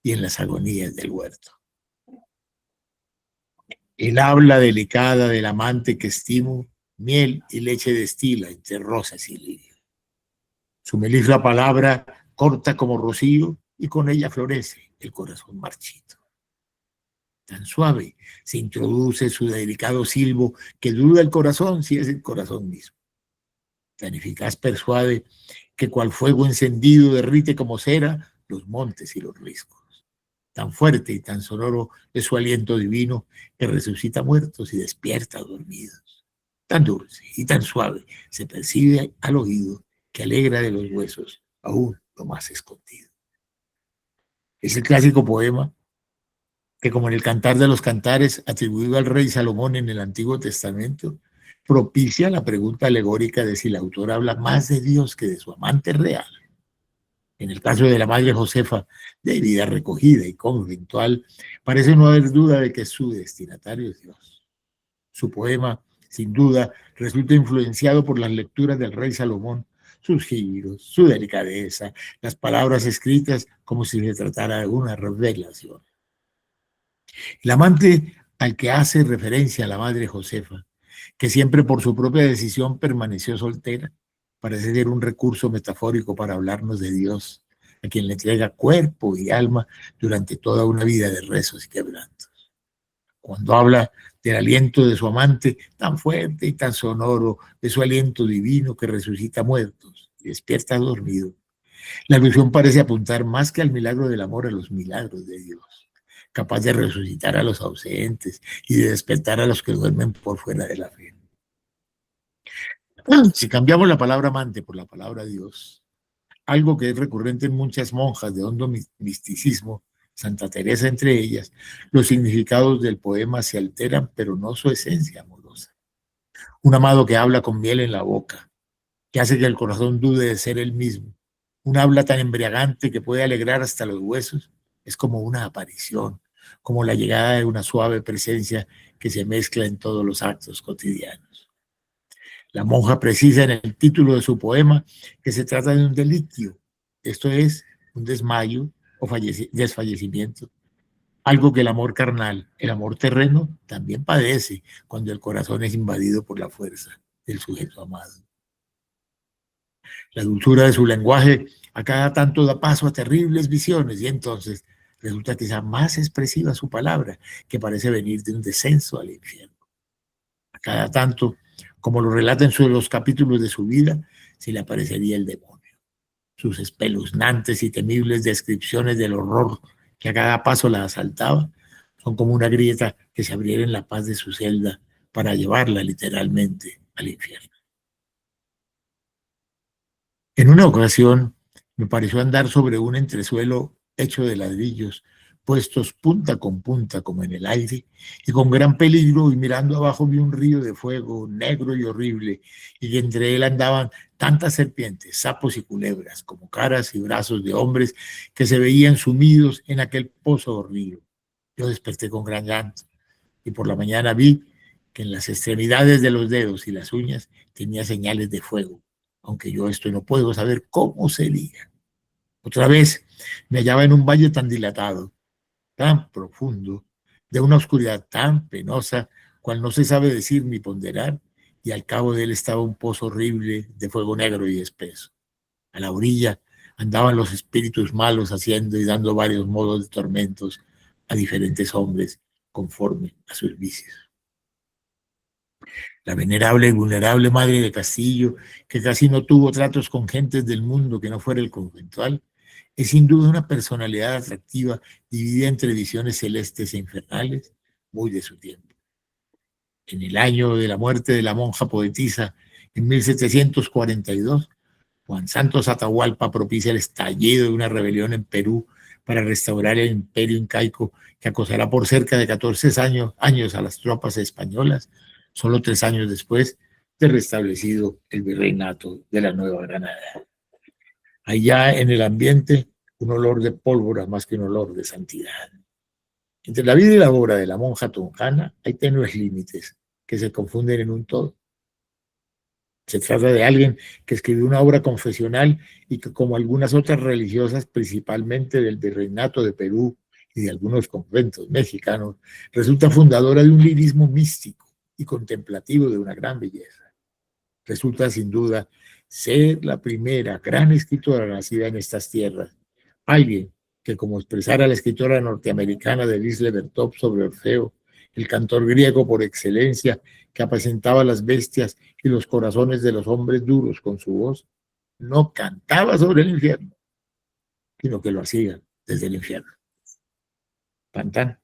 y en las agonías del huerto. El habla delicada del amante que estimo, miel y leche destila entre rosas y lirio. Su meliflua palabra corta como rocío y con ella florece el corazón marchito. Tan suave se introduce su delicado silbo que duda el corazón si es el corazón mismo. Tan eficaz persuade que cual fuego encendido derrite como cera los montes y los riscos. Tan fuerte y tan sonoro es su aliento divino que resucita muertos y despierta dormidos. Tan dulce y tan suave se percibe al oído que alegra de los huesos aún lo más escondido. Es el clásico poema que, como en el Cantar de los Cantares atribuido al rey Salomón en el Antiguo Testamento, propicia la pregunta alegórica de si el autor habla más de Dios que de su amante real. En el caso de la Madre Josefa, de vida recogida y conventual, parece no haber duda de que su destinatario es Dios. Su poema, sin duda, resulta influenciado por las lecturas del rey Salomón, sus giros, su delicadeza, las palabras escritas como si se tratara de una revelación. El amante al que hace referencia la madre Josefa, que siempre por su propia decisión permaneció soltera, parece ser un recurso metafórico para hablarnos de Dios, a quien le entrega cuerpo y alma durante toda una vida de rezos y quebrantos. Cuando habla del aliento de su amante, tan fuerte y tan sonoro, de su aliento divino que resucita muertos y despierta dormido, la alusión parece apuntar más que al milagro del amor a los milagros de Dios, capaz de resucitar a los ausentes y de despertar a los que duermen por fuera de la fe. Si cambiamos la palabra amante por la palabra Dios, algo que es recurrente en muchas monjas de hondo misticismo, Santa Teresa entre ellas, los significados del poema se alteran, pero no su esencia amorosa. Un amado que habla con miel en la boca, que hace que el corazón dude de ser el mismo, un habla tan embriagante que puede alegrar hasta los huesos, es como una aparición, como la llegada de una suave presencia que se mezcla en todos los actos cotidianos. La monja precisa en el título de su poema que se trata de un delitio, esto es, un desmayo o desfallecimiento, algo que el amor carnal, el amor terreno, también padece cuando el corazón es invadido por la fuerza del sujeto amado. La dulzura de su lenguaje a cada tanto da paso a terribles visiones y entonces resulta quizá más expresiva su palabra, que parece venir de un descenso al infierno. A cada tanto, como lo relata en los capítulos de su vida, se le aparecería el demonio. Sus espeluznantes y temibles descripciones del horror que a cada paso la asaltaba son como una grieta que se abriera en la paz de su celda para llevarla literalmente al infierno. En una ocasión me pareció andar sobre un entresuelo hecho de ladrillos, puestos punta con punta como en el aire, y con gran peligro, y mirando abajo vi un río de fuego negro y horrible, y que entre él andaban tantas serpientes, sapos y culebras, como caras y brazos de hombres que se veían sumidos en aquel pozo horrible. Yo desperté con gran llanto, y por la mañana vi que en las extremidades de los dedos y las uñas tenía señales de fuego, aunque yo esto no puedo saber cómo sería. Otra vez me hallaba en un valle tan dilatado, tan profundo, de una oscuridad tan penosa, cual no se sabe decir ni ponderar, y al cabo de él estaba un pozo horrible de fuego negro y espeso. A la orilla andaban los espíritus malos haciendo y dando varios modos de tormentos a diferentes hombres conforme a sus vicios. La venerable y vulnerable madre de Castillo, que casi no tuvo tratos con gentes del mundo que no fuera el conventual, es sin duda una personalidad atractiva dividida entre visiones celestes e infernales, muy de su tiempo. En el año de la muerte de la monja poetisa, en 1742, Juan Santos Atahualpa propicia el estallido de una rebelión en Perú para restaurar el imperio incaico que acosará por cerca de 14 años a las tropas españolas, solo 3 años después de restablecido el virreinato de la Nueva Granada. Allá en el ambiente, un olor de pólvora más que un olor de santidad. Entre la vida y la obra de la monja tunjana hay tenues límites que se confunden en un todo. Se trata de alguien que escribió una obra confesional y que, como algunas otras religiosas, principalmente del virreinato de Perú y de algunos conventos mexicanos, resulta fundadora de un lirismo místico y contemplativo de una gran belleza. Resulta sin duda ser la primera gran escritora nacida en estas tierras. Alguien que, como expresara la escritora norteamericana Denise Levertov sobre Orfeo, el cantor griego por excelencia que apacentaba las bestias y los corazones de los hombres duros con su voz, no cantaba sobre el infierno, sino que lo hacía desde el infierno. Pantán.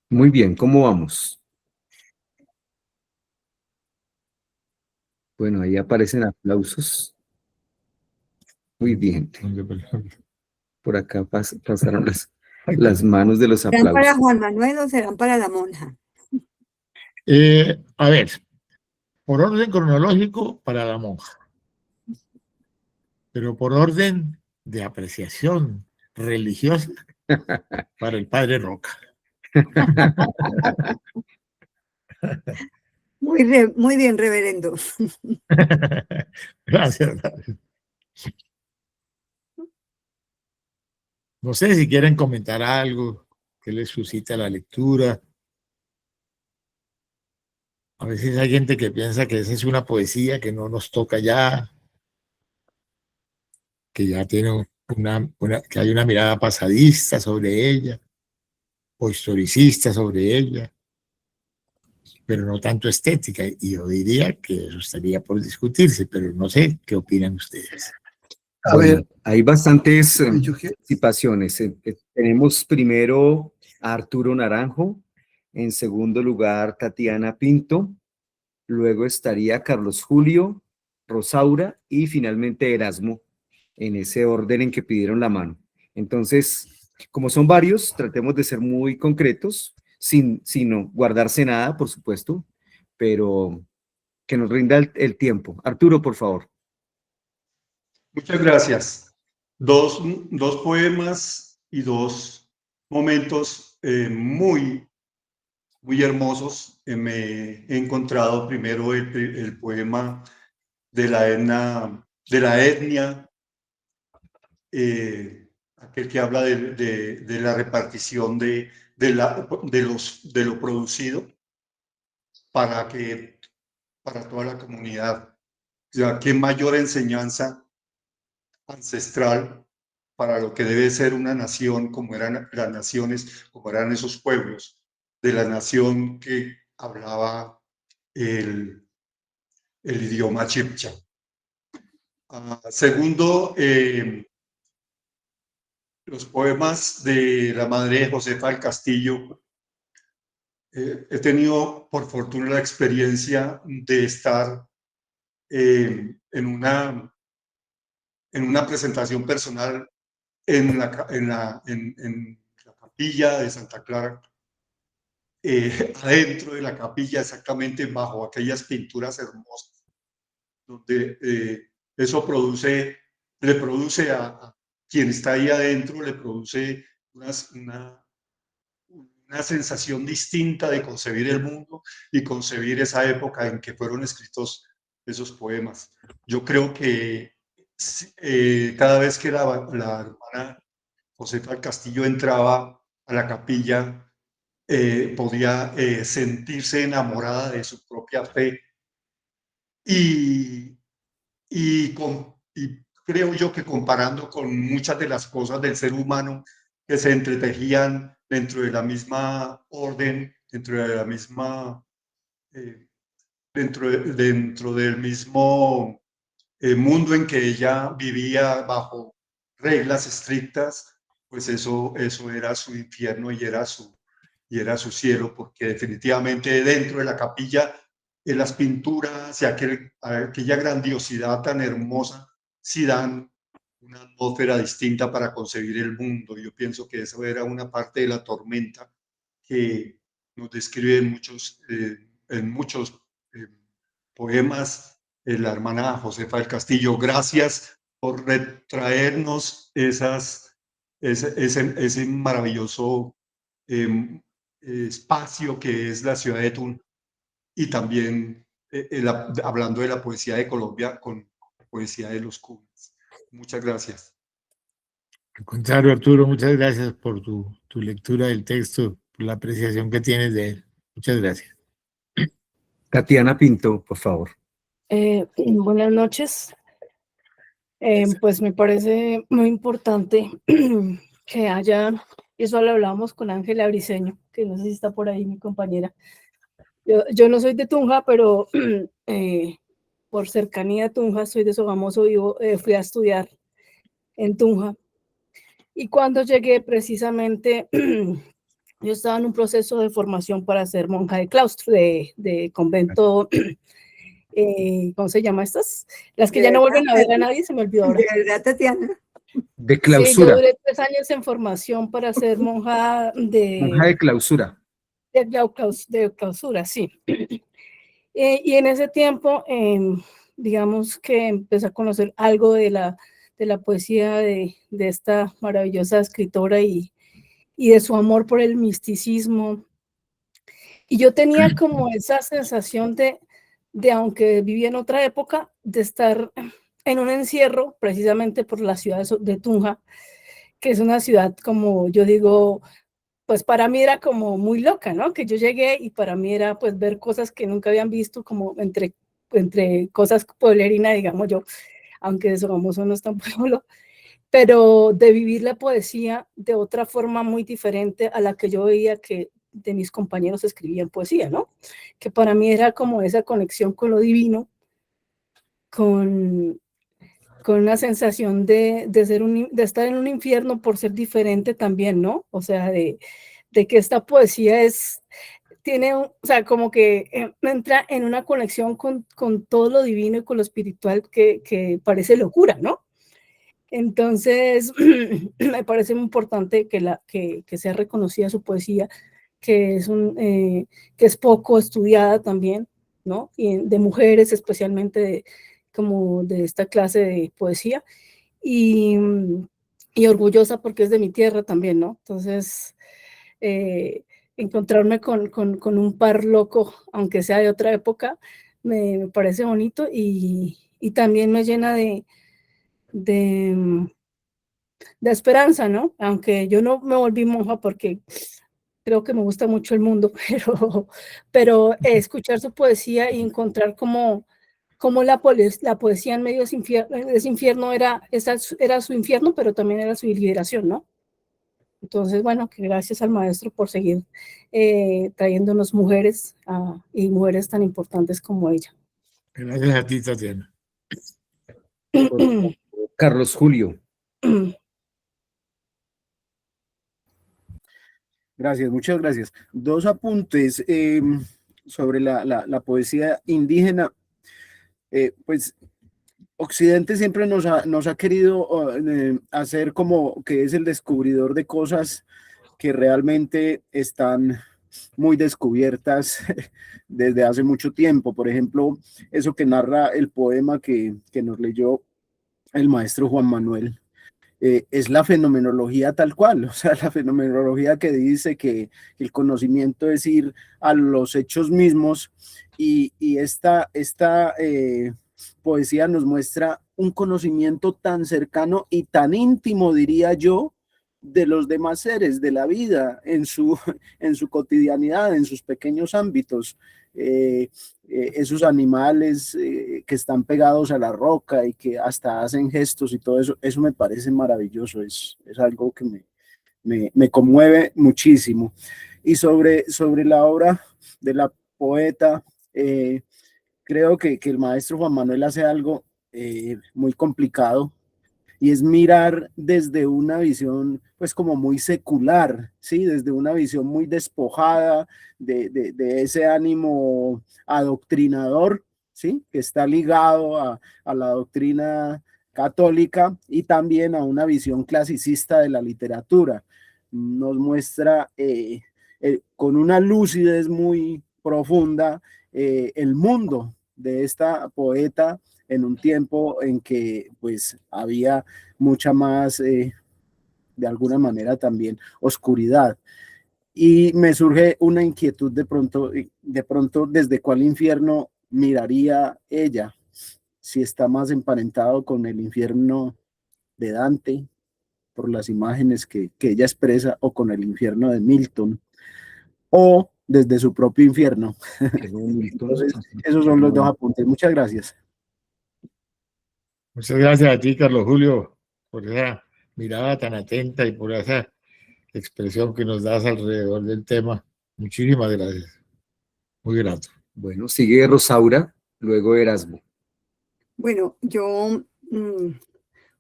Muy bien, ¿cómo vamos? Bueno, ahí aparecen aplausos. Muy bien. Por acá pasaron las manos de los ¿Serán para aplausos. Juan Manuel o serán para la monja? A ver, por orden cronológico para la monja, pero por orden de apreciación religiosa para el padre Roca. Muy bien, reverendo. Gracias. No sé si quieren comentar algo que les suscita la lectura. A veces hay gente que piensa que esa es una poesía que no nos toca ya, que ya tiene que hay una mirada pasadista sobre ella, o historicista sobre ella, pero no tanto estética. Y yo diría que eso estaría por discutirse, pero no sé qué opinan ustedes. A Bueno, ver, hay bastantes yo quiero- participaciones. Tenemos primero a Arturo Naranjo, en segundo lugar Tatiana Pinto, luego estaría Carlos Julio, Rosaura y finalmente Erasmo, en ese orden en que pidieron la mano. Entonces, como son varios, tratemos de ser muy concretos, sin no guardarse nada, por supuesto, pero que nos rinda el tiempo. Arturo, por favor. Muchas gracias. Dos poemas y dos momentos muy hermosos. Me he encontrado primero el poema de la etnia, aquel que habla de la repartición de lo producido para toda la comunidad. O sea, qué mayor enseñanza ancestral para lo que debe ser una nación, como eran las naciones, como eran esos pueblos de la nación que hablaba el idioma chibcha. Segundo, los poemas de la madre Josefa del Castillo. He tenido por fortuna la experiencia de estar en una presentación personal en la capilla de Santa Clara, adentro de la capilla, exactamente bajo aquellas pinturas hermosas, donde eso le produce a quien está ahí adentro, le produce una sensación distinta de concebir el mundo y concebir esa época en que fueron escritos esos poemas. Yo creo que cada vez que la hermana Josefa del Castillo entraba a la capilla, podía sentirse enamorada de su propia fe y creo yo que comparando con muchas de las cosas del ser humano que se entretejían dentro de la misma orden, dentro de la misma, dentro del mismo mundo en que ella vivía bajo reglas estrictas, pues eso era su infierno y era su cielo, porque definitivamente dentro de la capilla, en las pinturas y aquella grandiosidad tan hermosa, sí dan una atmósfera distinta para concebir el mundo. Yo pienso que eso era una parte de la tormenta que nos describe en muchos poemas la hermana Josefa del Castillo. Gracias por retraernos ese maravilloso espacio que es la ciudad de Tuna, y también hablando de la poesía de Colombia con la poesía de los cubanos. Muchas gracias. Al contrario, Arturo, muchas gracias por tu lectura del texto, por la apreciación que tienes de él. Muchas gracias. Tatiana Pinto, por favor. Buenas noches. Pues me parece muy importante que haya, eso lo hablamos con Ángela Briceño, que no sé si está por ahí mi compañera. Yo no soy de Tunja, pero por cercanía a Tunja, soy de Sogamoso, fui a estudiar en Tunja. Y cuando llegué precisamente, yo estaba en un proceso de formación para ser monja de claustro, de convento. ¿Cómo se llama estas? Las que ya no vuelven a ver a nadie, se me olvidó ahora. ¿De verdad, Tatiana? De clausura. Sí, yo duré 3 años en formación para ser monja Monja de clausura. De clausura, sí. Y en ese tiempo, digamos que empecé a conocer algo de la poesía de esta maravillosa escritora y de su amor por el misticismo. Y yo tenía como esa sensación de aunque vivía en otra época, de estar en un encierro, precisamente por la ciudad de Tunja, que es una ciudad, como yo digo, pues para mí era como muy loca, ¿no? Que yo llegué y para mí era pues ver cosas que nunca habían visto, como entre cosas pueblerinas, digamos yo, aunque Sogamoso no es tan pueblo, pero de vivir la poesía de otra forma muy diferente a la que yo veía que de mis compañeros escribían poesía, ¿no? Que para mí era como esa conexión con lo divino, con una sensación de estar en un infierno por ser diferente también, ¿no? O sea, de que esta poesía tiene, o sea, como que entra en una conexión con todo lo divino y con lo espiritual que parece locura, ¿no? Entonces, me parece muy importante que sea reconocida su poesía, que es poco estudiada también, ¿no? Y de mujeres especialmente, como de esta clase de poesía, y orgullosa porque es de mi tierra también, ¿no? Entonces, encontrarme con un par loco, aunque sea de otra época, me parece bonito y también me llena de esperanza, ¿no? Aunque yo no me volví monja porque creo que me gusta mucho el mundo, pero escuchar su poesía y encontrar cómo la poesía en medio de ese infierno era su infierno, pero también era su liberación, ¿no? Entonces, bueno, que gracias al maestro por seguir trayéndonos mujeres y mujeres tan importantes como ella. Gracias a ti, Tatiana. Carlos Julio. Gracias, muchas gracias. Dos apuntes sobre la poesía indígena. Pues Occidente siempre nos ha querido hacer como que es el descubridor de cosas que realmente están muy descubiertas desde hace mucho tiempo. Por ejemplo, eso que narra el poema que nos leyó el maestro Juan Manuel. Es la fenomenología tal cual, o sea, la fenomenología que dice que el conocimiento es ir a los hechos mismos y esta poesía nos muestra un conocimiento tan cercano y tan íntimo, diría yo, de los demás seres, de la vida, en su cotidianidad, en sus pequeños ámbitos. Esos animales que están pegados a la roca y que hasta hacen gestos y todo eso, eso me parece maravilloso, es algo que me conmueve muchísimo. Y sobre la obra de la poeta, creo que el maestro Juan Manuel hace algo muy complicado, y es mirar desde una visión pues como muy secular, ¿sí? Desde una visión muy despojada de ese ánimo adoctrinador, ¿sí? Que está ligado a la doctrina católica y también a una visión clasicista de la literatura. Nos muestra con una lucidez muy profunda el mundo de esta poeta en un tiempo en que pues había mucha más, de alguna manera también, oscuridad. Y me surge una inquietud de pronto desde cuál infierno miraría ella, si está más emparentado con el infierno de Dante, por las imágenes que ella expresa, o con el infierno de Milton, o desde su propio infierno. Entonces, esos son los dos apuntes. Muchas gracias. Muchas gracias a ti, Carlos Julio, por esa mirada tan atenta y por esa expresión que nos das alrededor del tema. Muchísimas gracias. Muy grato. Bueno, sigue Rosaura, luego Erasmo. Bueno, yo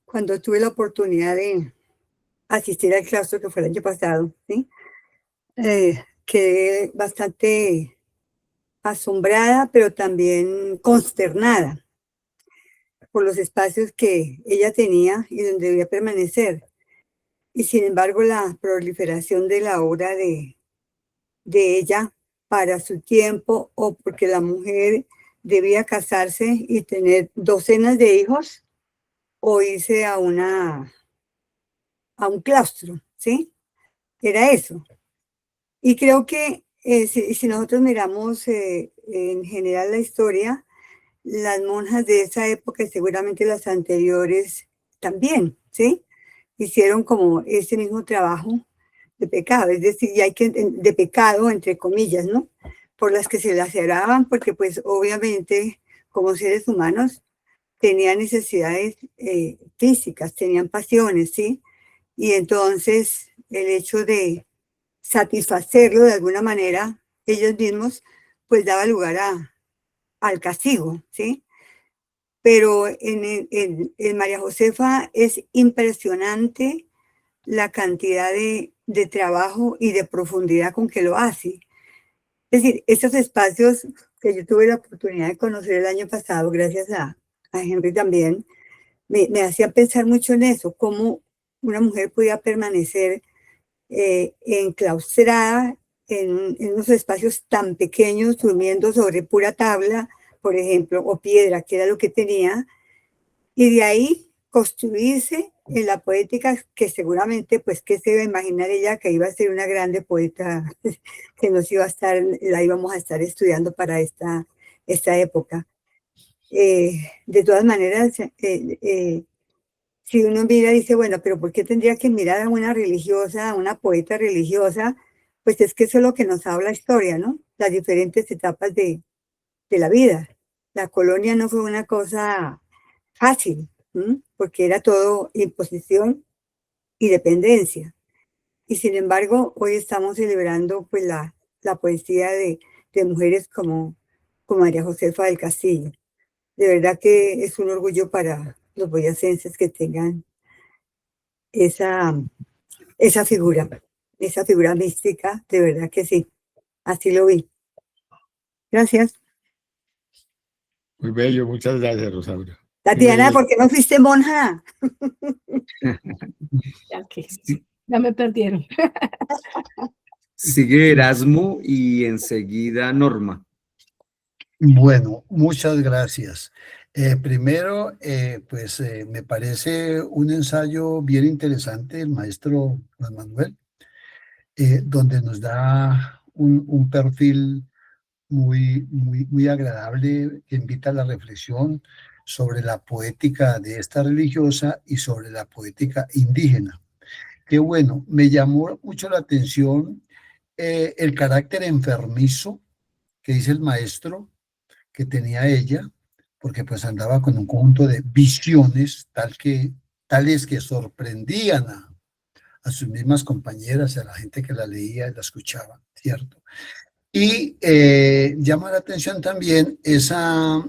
cuando tuve la oportunidad de asistir al claustro que fue el año pasado, ¿sí? Quedé bastante asombrada, pero también consternada por los espacios que ella tenía y donde debía permanecer. Y sin embargo, la proliferación de la obra de ella para su tiempo, o porque la mujer debía casarse y tener docenas de hijos, o irse a un claustro, ¿sí? Era eso. Y creo que si nosotros miramos en general la historia, las monjas de esa época y seguramente las anteriores también, ¿sí? Hicieron como ese mismo trabajo de pecado, es decir, de pecado, entre comillas, ¿no? Por las que se laceraban, porque pues obviamente como seres humanos tenían necesidades físicas, tenían pasiones, ¿sí? Y entonces el hecho de satisfacerlo de alguna manera, ellos mismos, pues daba lugar al castigo, ¿sí? Pero en María Josefa es impresionante la cantidad de trabajo y de profundidad con que lo hace. Es decir, estos espacios que yo tuve la oportunidad de conocer el año pasado, gracias a Henry también, me hacía pensar mucho en eso, cómo una mujer podía permanecer enclaustrada en unos espacios tan pequeños, durmiendo sobre pura tabla, por ejemplo, o piedra, que era lo que tenía, y de ahí construirse en la poética que seguramente, pues, que se iba a imaginar ella que iba a ser una grande poeta, que la íbamos a estar estudiando para esta época. De todas maneras, si uno mira y dice, bueno, pero ¿por qué tendría que mirar a una religiosa, a una poeta religiosa? Pues es que eso es lo que nos habla la historia, ¿no? Las diferentes etapas de la vida. La colonia no fue una cosa fácil, porque era todo imposición y dependencia. Y sin embargo, hoy estamos celebrando pues la poesía de mujeres como María Josefa del Castillo. De verdad que es un orgullo para los boyacenses que tengan esa figura mística, de verdad que sí, así lo vi. Gracias. Muy bello, muchas gracias, Rosaura. Tatiana, ¿por qué no fuiste monja? Ya me perdieron. Sigue Erasmo y enseguida Norma. Bueno, muchas gracias. Primero, pues me parece un ensayo bien interesante el maestro Juan Manuel, donde nos da un perfil muy agradable que invita a la reflexión sobre la poética de esta religiosa y sobre la poética indígena. Qué bueno, me llamó mucho la atención el carácter enfermizo que dice el maestro que tenía ella, porque pues andaba con un conjunto de visiones tales que sorprendían a sus mismas compañeras, a la gente que la leía y la escuchaba, ¿cierto? Y llama la atención también esa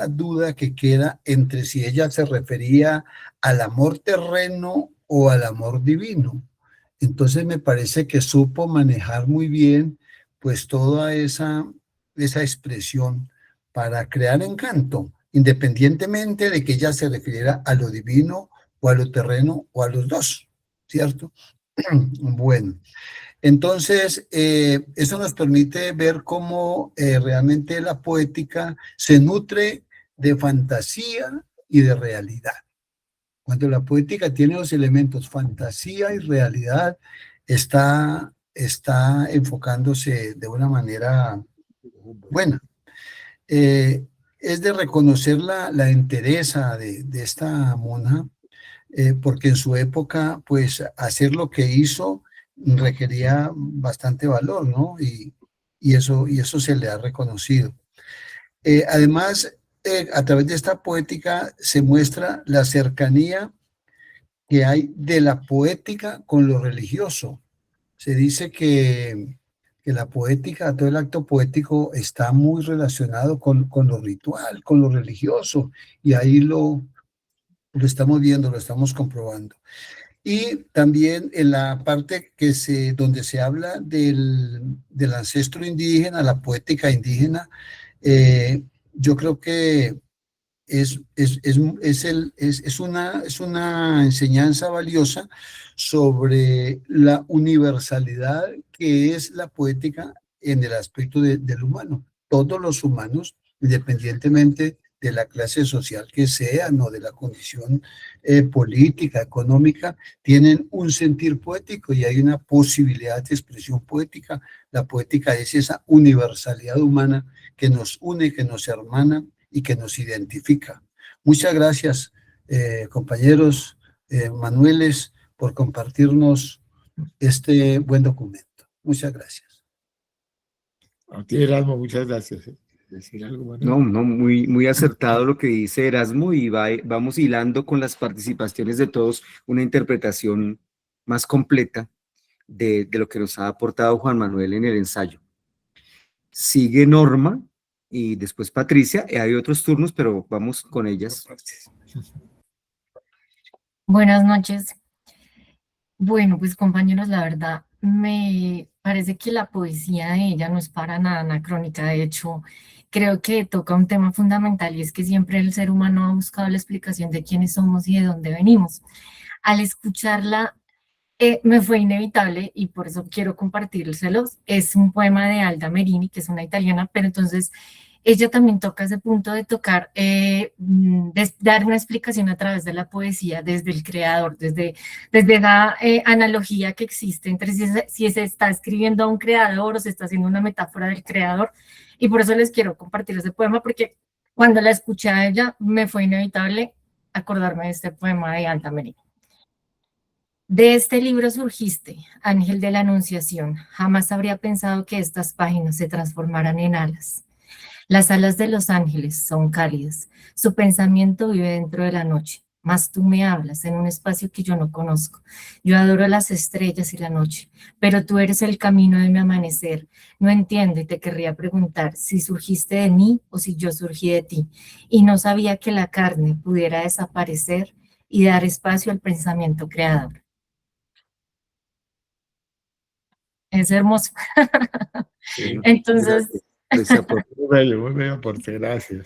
duda que queda entre si ella se refería al amor terreno o al amor divino. Entonces me parece que supo manejar muy bien pues toda esa expresión para crear encanto, independientemente de que ella se refiriera a lo divino o a lo terreno o a los dos, ¿cierto? Bueno. Entonces, eso nos permite ver cómo realmente la poética se nutre de fantasía y de realidad. Cuando la poética tiene los elementos fantasía y realidad, está enfocándose de una manera buena. Es de reconocer la entereza de esta monja, porque en su época, pues, hacer lo que hizo requería bastante valor, ¿no? Y eso se le ha reconocido. Además, a través de esta poética se muestra la cercanía que hay de la poética con lo religioso. Se dice que la poética, todo el acto poético está muy relacionado con lo ritual, con lo religioso, y ahí lo estamos viendo, lo estamos comprobando. Y también en la parte donde se habla del ancestro indígena, la poética indígena, yo creo que es una enseñanza valiosa sobre la universalidad que es la poética en el aspecto del humano. Todos los humanos, independientemente de la clase social que sean o de la condición política, económica, tienen un sentir poético y hay una posibilidad de expresión poética. La poética es esa universalidad humana que nos une, que nos hermana y que nos identifica. Muchas gracias, compañeros Manueles, por compartirnos este buen documento. Muchas gracias. A ti, Erasmo, muchas gracias. ¿Decir algo, Manuel? No, muy acertado lo que dice Erasmo y vamos hilando con las participaciones de todos una interpretación más completa de lo que nos ha aportado Juan Manuel en el ensayo. Sigue Norma y después Patricia, hay otros turnos, pero vamos con ellas. Buenas noches. Bueno, pues compañeros, la verdad, me parece que la poesía de ella no es para nada anacrónica. De hecho, creo que toca un tema fundamental y es que siempre el ser humano ha buscado la explicación de quiénes somos y de dónde venimos. Al escucharla, me fue inevitable y por eso quiero compartírselos. Es un poema de Alda Merini, que es una italiana, pero entonces ella también toca ese punto de tocar, dar una explicación a través de la poesía desde el creador, desde la analogía que existe entre si se está escribiendo a un creador o se está haciendo una metáfora del creador. Y por eso les quiero compartir ese poema, porque cuando la escuché a ella me fue inevitable acordarme de este poema de Alda Merini. De este libro surgiste, ángel de la Anunciación. Jamás habría pensado que estas páginas se transformaran en alas. Las alas de los ángeles son cálidas. Su pensamiento vive dentro de la noche. Mas tú me hablas en un espacio que yo no conozco. Yo adoro las estrellas y la noche, pero tú eres el camino de mi amanecer. No entiendo y te querría preguntar si surgiste de mí o si yo surgí de ti. Y no sabía que la carne pudiera desaparecer y dar espacio al pensamiento creador. Es hermoso. Bueno, Entonces, Muy bello aporte, gracias.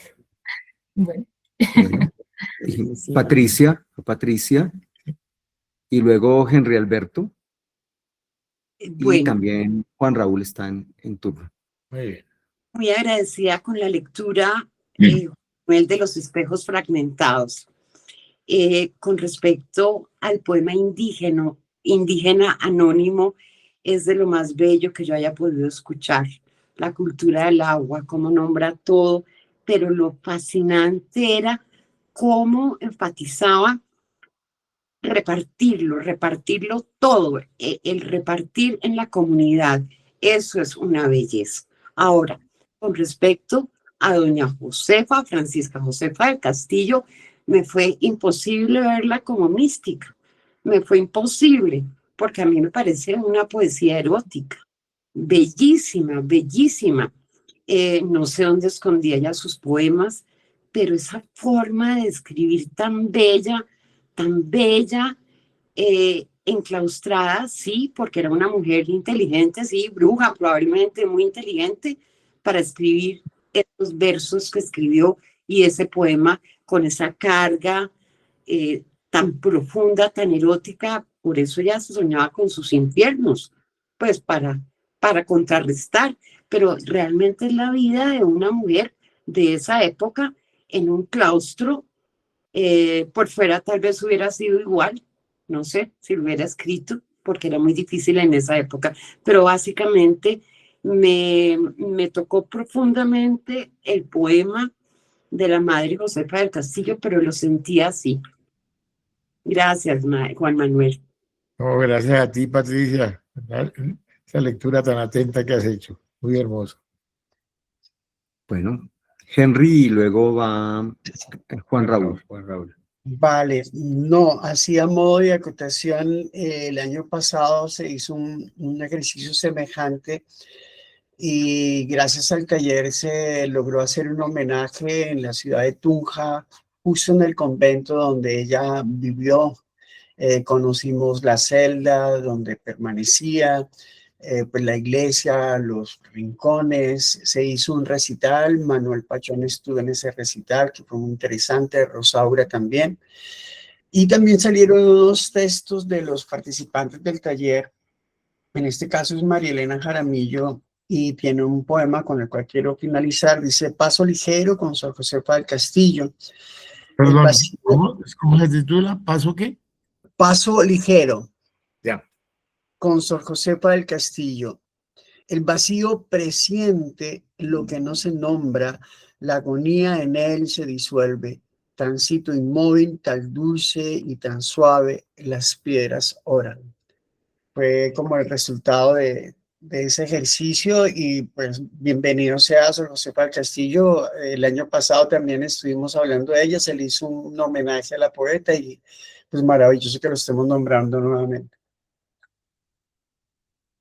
bueno. Patricia, y luego Henry Alberto, y Bueno, también Juan Raúl está en turno. Muy bien. muy agradecida con la lectura el de los espejos fragmentados. Con respecto al poema indígena anónimo, es de lo más bello que yo haya podido escuchar. La cultura del agua, cómo nombra todo, pero lo fascinante era cómo enfatizaba repartirlo todo, el repartir en la comunidad. Eso es una belleza. Ahora, con respecto a doña Josefa, Francisca Josefa del Castillo, me fue imposible verla como mística. Me fue imposible, porque a mí me parece una poesía erótica. Bellísima, bellísima. No sé dónde escondía ella sus poemas, pero esa forma de escribir tan bella, enclaustrada, sí, porque era una mujer inteligente, sí, bruja, probablemente muy inteligente, para escribir esos versos que escribió y ese poema con esa carga tan profunda, tan erótica. Por eso ella se soñaba con sus infiernos, pues para contrarrestar, pero realmente es la vida de una mujer de esa época en un claustro. Por fuera tal vez hubiera sido igual, no sé si lo hubiera escrito, porque era muy difícil en esa época, pero básicamente me tocó profundamente el poema de la Madre Josefa del Castillo, pero lo sentía así. Gracias, Juan Manuel. No, gracias a ti, Patricia. Esa lectura tan atenta que has hecho. Muy hermoso. Bueno, Henry y luego va Juan Raúl. Vale, no, así a modo de acotación, el año pasado se hizo un ejercicio semejante y gracias al taller se logró hacer un homenaje en la ciudad de Tunja, justo en el convento donde ella vivió. Conocimos la celda donde permanecía, pues la iglesia, los rincones. Se hizo un recital, Manuel Pachón estuvo en ese recital que fue muy interesante, Rosaura también, y también salieron unos textos de los participantes del taller. En este caso es María Elena Jaramillo, y tiene un poema con el cual quiero finalizar. Dice: Paso ligero con Sor Josefa del Castillo. Perdón, vacío- ¿cómo se titula? ¿Paso qué? Paso ligero Ya. con Sor Josefa del Castillo. El vacío presiente lo que no se nombra, la agonía en él se disuelve. Tránsito inmóvil, tan dulce y tan suave, las piedras oran. Fue como el resultado de ese ejercicio y pues bienvenido sea Sor Josefa del Castillo. El año pasado también estuvimos hablando de ella, se le hizo un homenaje a la poeta y pues maravilloso que lo estemos nombrando nuevamente.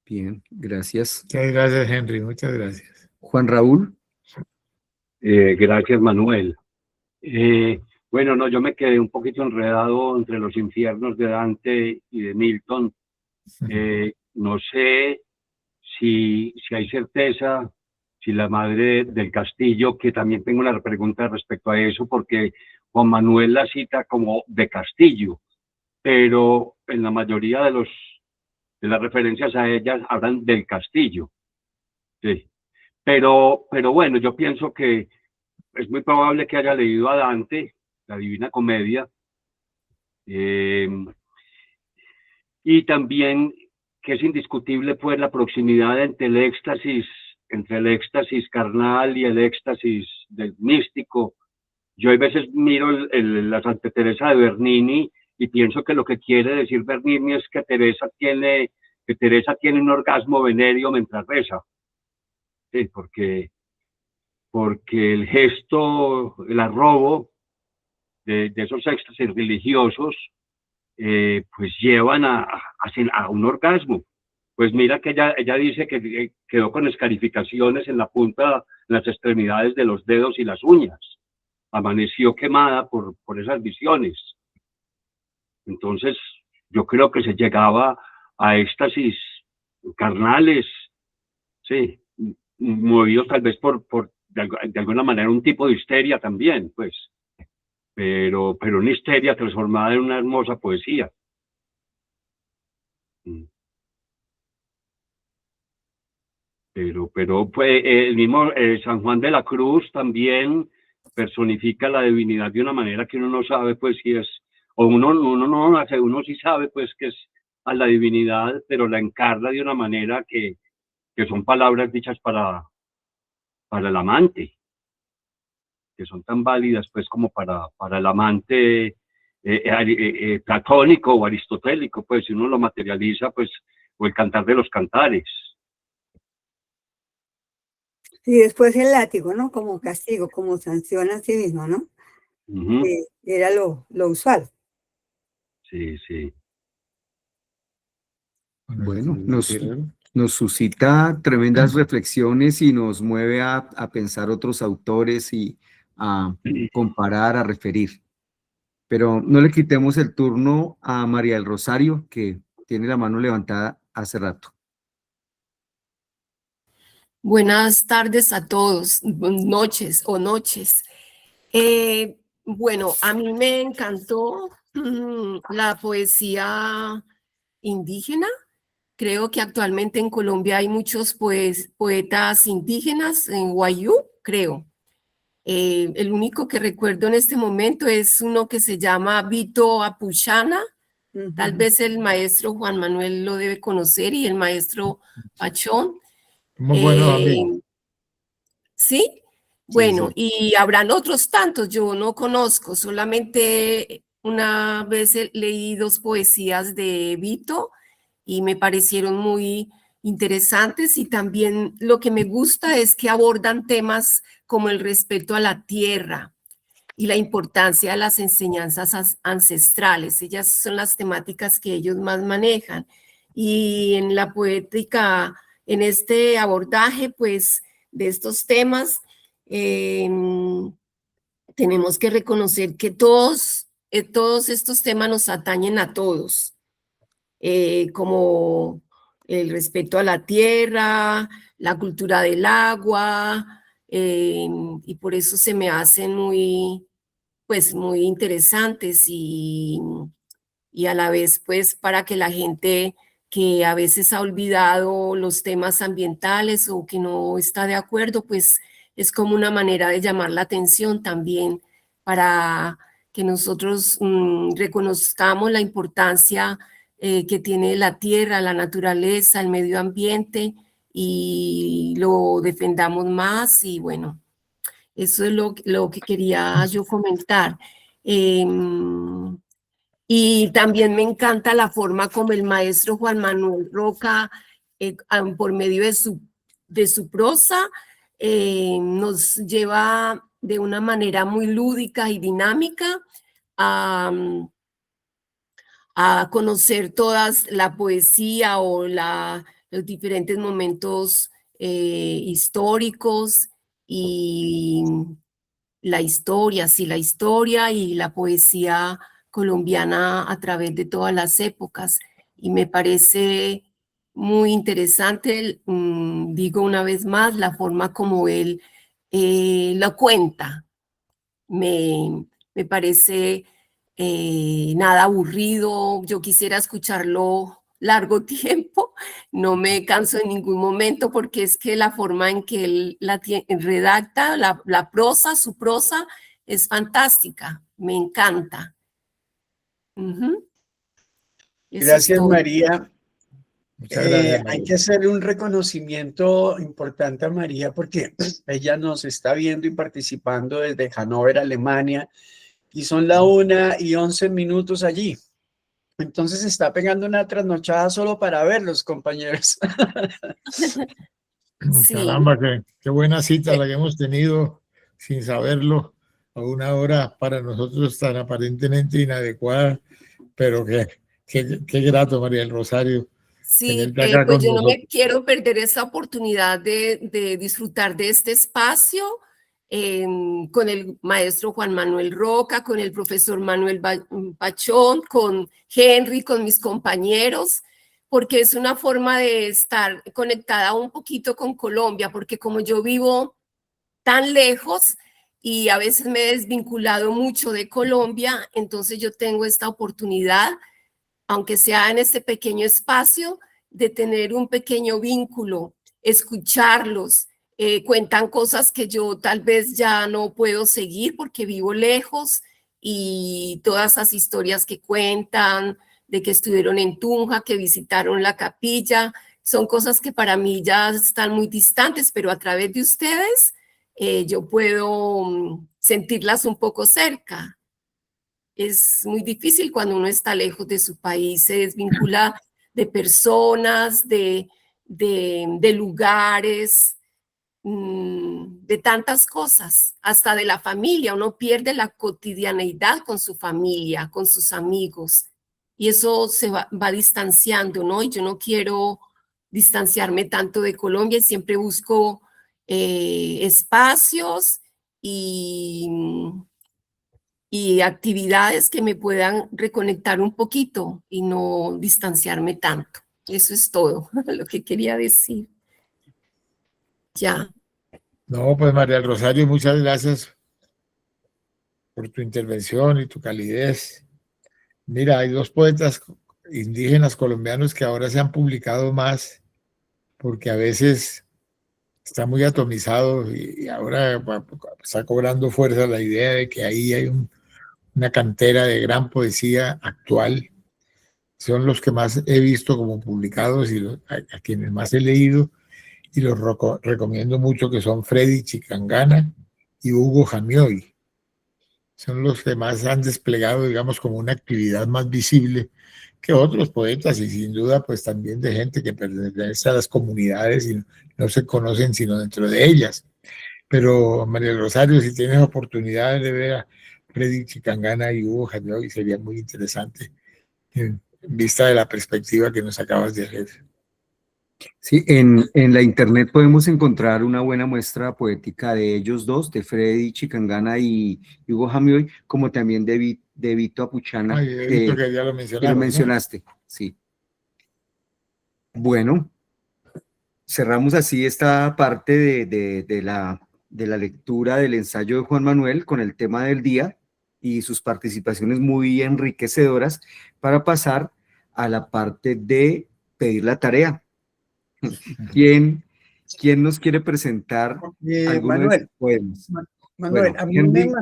Bien, gracias. Muchas gracias, Henry, muchas gracias. Juan Raúl. Gracias, Manuel. Bueno, no, yo me quedé un poquito enredado entre los infiernos de Dante y de Milton. No sé si hay certeza, si la madre del Castillo, que también tengo una pregunta respecto a eso, porque Juan Manuel la cita como de Castillo, pero en la mayoría de las referencias a ellas hablan del Castillo. Sí. Pero bueno, yo pienso que es muy probable que haya leído a Dante, la Divina Comedia, y también que es indiscutible pues la proximidad entre el éxtasis carnal y el éxtasis del místico. Yo a veces miro la Santa Teresa de Bernini y pienso que lo que quiere decir Bernini es que Teresa tiene un orgasmo venéreo mientras reza. Sí, porque el gesto, el arrobo de esos éxtasis religiosos, pues llevan a un orgasmo. Pues mira que ella dice que quedó con escarificaciones en la punta, en las extremidades de los dedos y las uñas. Amaneció quemada por esas visiones. Entonces, yo creo que se llegaba a éxtasis carnales, sí, movidos tal vez por de alguna manera un tipo de histeria también, pues, pero una histeria transformada en una hermosa poesía. Pero pues, el mismo San Juan de la Cruz también personifica la divinidad de una manera que uno no sabe, pues, si es, o uno sí sabe, pues, que es a la divinidad, pero la encarna de una manera que son palabras dichas para el amante, que son tan válidas, pues, como para el amante platónico o aristotélico, pues, si uno lo materializa, pues, o el cantar de los cantares. Y después el látigo, ¿no? Como castigo, como sanción a sí mismo, ¿no? Era lo usual. Sí, sí. Bueno, nos suscita tremendas reflexiones y nos mueve a pensar otros autores y a comparar, a referir. Pero no le quitemos el turno a María del Rosario, que tiene la mano levantada hace rato. Buenas tardes a todos, noches o noches. Bueno, a mí me encantó la poesía indígena. Creo que actualmente en Colombia hay muchos poetas indígenas en Wayuu, creo. El único que recuerdo en este momento es uno que se llama Vito Apuchana. Tal vez el maestro Juan Manuel lo debe conocer y el maestro Pachón. Muy buenos amigos. ¿Sí? Bueno, y habrán otros tantos, yo no conozco, solamente una vez leí 2 poesías de Vito y me parecieron muy interesantes, y también lo que me gusta es que abordan temas como el respeto a la tierra y la importancia de las enseñanzas ancestrales. Ellas son las temáticas que ellos más manejan. Y en la poética, en este abordaje, pues, de estos temas, tenemos que reconocer que todos estos temas nos atañen a todos, como el respeto a la tierra, la cultura del agua, y por eso se me hacen muy interesantes y a la vez, pues, para que la gente que a veces ha olvidado los temas ambientales o que no está de acuerdo, pues es como una manera de llamar la atención también para que nosotros reconozcamos la importancia que tiene la tierra, la naturaleza, el medio ambiente y lo defendamos más. Y bueno, eso es lo que quería yo comentar. Y también me encanta la forma como el maestro Juan Manuel Roca, por medio de su prosa, nos lleva de una manera muy lúdica y dinámica a conocer todas la poesía o los diferentes momentos históricos y la historia, sí, la historia y la poesía colombiana a través de todas las épocas. Y me parece muy interesante, digo una vez más, la forma como él lo cuenta. Me parece nada aburrido. Yo quisiera escucharlo largo tiempo, no me canso en ningún momento porque es que la forma en que él redacta la prosa, su prosa es fantástica, me encanta. Eso Gracias, es todo. María. Muchas gracias, Hay María. que hacerle un reconocimiento importante a María porque ella nos está viendo y participando desde Hannover, Alemania, y son la 1:11 allí. Entonces está pegando una trasnochada solo para verlos, compañeros. Sí. Caramba, qué buena cita la que hemos tenido sin saberlo, a una hora para nosotros tan aparentemente inadecuada, pero qué grato, María del Rosario, Sí, tenerte acá pues con yo no nosotros. me quiero perder esta oportunidad de disfrutar de este espacio con el maestro Juan Manuel Roca, con el profesor Manuel Pachón, con Henry, con mis compañeros, porque es una forma de estar conectada un poquito con Colombia, porque como yo vivo tan lejos y a veces me he desvinculado mucho de Colombia, entonces yo tengo esta oportunidad, aunque sea en este pequeño espacio, de tener un pequeño vínculo, escucharlos. Cuentan cosas que yo tal vez ya no puedo seguir porque vivo lejos y todas esas historias que cuentan de que estuvieron en Tunja, que visitaron la capilla, son cosas que para mí ya están muy distantes, pero a través de ustedes yo puedo sentirlas un poco cerca. Es muy difícil cuando uno está lejos de su país, se desvincula de personas, de lugares, de tantas cosas, hasta de la familia. Uno pierde la cotidianeidad con su familia, con sus amigos, y eso se va distanciando, ¿no? Y yo no quiero distanciarme tanto de Colombia y siempre busco espacios y actividades que me puedan reconectar un poquito y no distanciarme tanto. Eso es todo lo que quería decir. Ya. No, pues María del Rosario, muchas gracias por tu intervención y tu calidez. Mira, hay dos poetas indígenas colombianos que ahora se han publicado más porque a veces está muy atomizado y ahora está cobrando fuerza la idea de que ahí hay una cantera de gran poesía actual. Son los que más he visto como publicados y a quienes más he leído y los recomiendo mucho, que son Freddy Chicangana y Hugo Jamioy. Son los que más han desplegado, digamos, como una actividad más visible que otros poetas y sin duda pues también de gente que pertenece a las comunidades y no se conocen sino dentro de ellas. Pero María del Rosario, si tienes oportunidad de ver a Freddy Chicangana y Hugo Jamioy, sería muy interesante en vista de la perspectiva que nos acabas de hacer. Sí, en la internet podemos encontrar una buena muestra poética de ellos dos, de Freddy Chicangana y Hugo Jamioy, como también de Vito Apuchana, Ay, he visto que ya lo que mencionaron, lo ¿no? mencionaste. Sí. Bueno, cerramos así esta parte de la lectura del ensayo de Juan Manuel con el tema del día y sus participaciones muy enriquecedoras para pasar a la parte de pedir la tarea. ¿Quién nos quiere presentar alguno de Manuel, sus poemas? Manuel, Bueno, a mí me Henry tiene la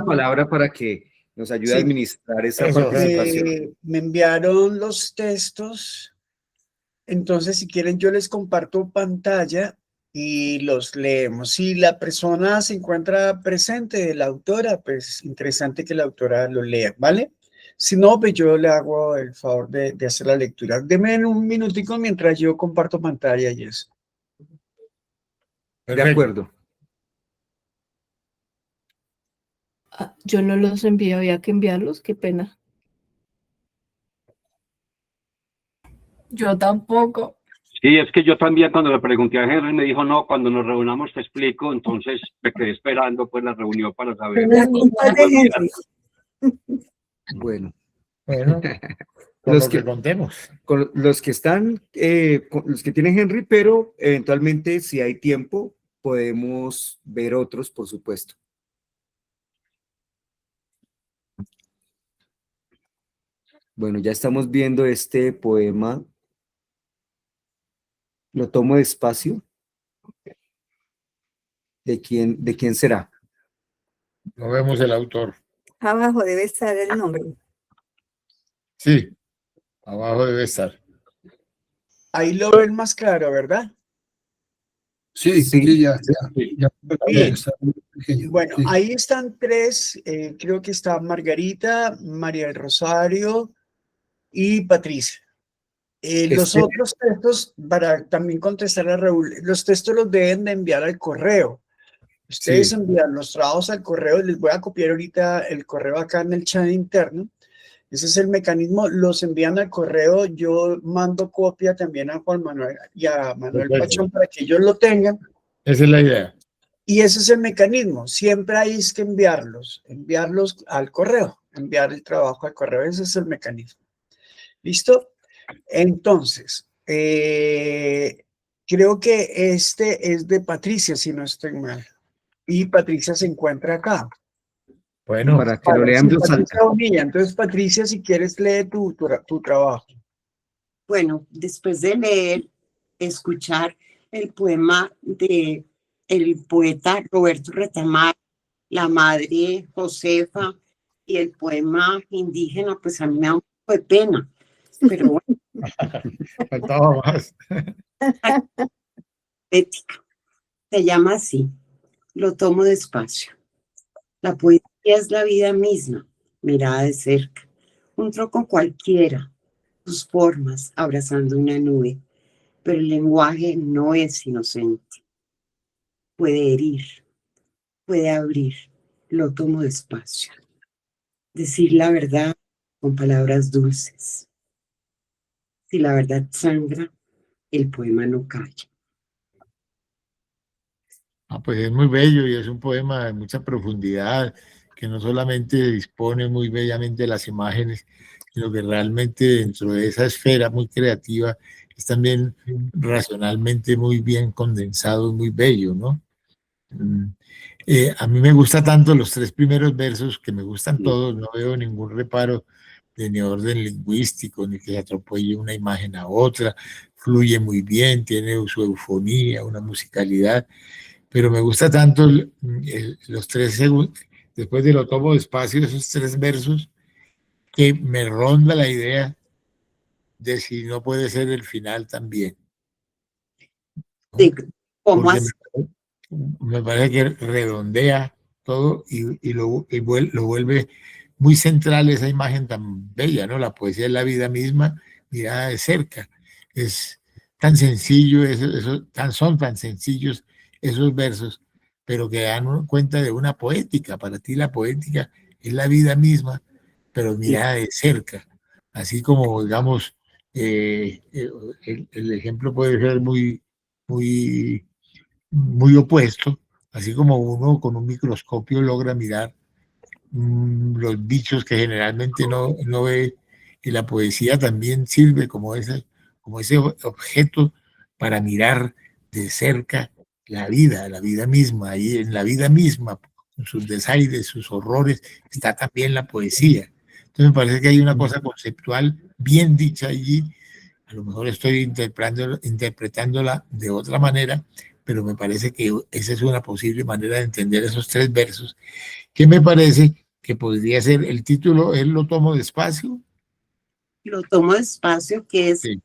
mandaron, palabra para que nos ayude a sí, administrar esa Eso, participación. me enviaron los textos, entonces si quieren yo les comparto pantalla y los leemos. Si la persona se encuentra presente, la autora, pues interesante que la autora lo lea, ¿vale? Si no, pues yo le hago el favor de hacer la lectura. Deme un minutico mientras yo comparto pantalla y eso. De perfecto. acuerdo. Ah, yo no los envío, había que enviarlos, qué pena. Yo tampoco. Sí, es que yo también cuando le pregunté a Henry me dijo, no, cuando nos reunamos te explico, entonces me quedé esperando pues la reunión para saber. La culpa es de Henry. Bueno, Bueno, por los lo que que, contemos. con los que están, los que tienen Henry, pero eventualmente si hay tiempo podemos ver otros, por supuesto. Bueno, ya estamos viendo este poema. Lo tomo despacio. ¿De quién será? No vemos el autor. Abajo debe estar el nombre. Sí, abajo debe estar. Ahí lo ven más claro, ¿verdad? Sí, Sí. sí, ya Bien. está muy pequeño, Bueno, sí. ahí están tres, creo que está Margarita, María del Rosario y Patricia. Los Este- otros textos, para también contestar a Raúl, los textos los deben de enviar al correo. Ustedes Sí. envían los trabajos al correo, les voy a copiar ahorita el correo acá en el chat interno. Ese es el mecanismo, los envían al correo, yo mando copia también a Juan Manuel y a Manuel Perfecto. Pachón para que ellos lo tengan. Esa es la idea. Y ese es el mecanismo, siempre hay que enviarlos al correo, enviar el trabajo al correo, ese es el mecanismo. ¿Listo? Entonces, creo que este es de Patricia, si no estoy mal. Y Patricia se encuentra acá. Bueno, para que lo lean en Sí, voz Patricia alta. Bonilla. Entonces, Patricia, si quieres, lee tu trabajo. Bueno, después de leer, escuchar el poema de el poeta Roberto Retamar, la madre Josefa y el poema indígena, pues a mí me da un poco de pena, pero bueno, faltaba más. ética. Se llama así, lo tomo despacio. La poesía es la vida misma, mirada de cerca, un troco cualquiera, sus formas abrazando una nube, pero el lenguaje no es inocente. Puede herir, puede abrir, lo tomo despacio. Decir la verdad con palabras dulces. Si la verdad sangra, el poema no calla. Ah, pues es muy bello y es un poema de mucha profundidad, que no solamente dispone muy bellamente de las imágenes, sino que realmente dentro de esa esfera muy creativa es también racionalmente muy bien condensado, muy bello, ¿no? A mí me gusta tanto los tres primeros versos, que me gustan todos, no veo ningún reparo de ni orden lingüístico, ni que se atropelle una imagen a otra, fluye muy bien, tiene su eufonía, una musicalidad, pero me gusta tanto los 3 segundos, después de lo tomo despacio, esos 3 versos, que me ronda la idea de si no puede ser el final también. ¿No? Sí, ¿cómo Porque así? me parece que redondea todo y lo vuelve muy central esa imagen tan bella, ¿no? La poesía es la vida misma, mirada de cerca. Es tan sencillo, son tan sencillos esos versos, pero que dan cuenta de una poética. Para ti la poética es la vida misma, pero mirada de cerca. Así como, digamos, el ejemplo puede ser muy opuesto, así como uno con un microscopio logra mirar los bichos que generalmente no ve, y la poesía también sirve como ese objeto para mirar de cerca la vida misma, y en la vida misma, con sus desaires, sus horrores, está también la poesía. Entonces me parece que hay una cosa conceptual bien dicha allí, A lo mejor estoy interpretándola de otra manera, pero me parece que esa es una posible manera de entender esos 3 versos, que me parece que podría ser el título, él lo tomo despacio. Lo tomo despacio, que es Sí.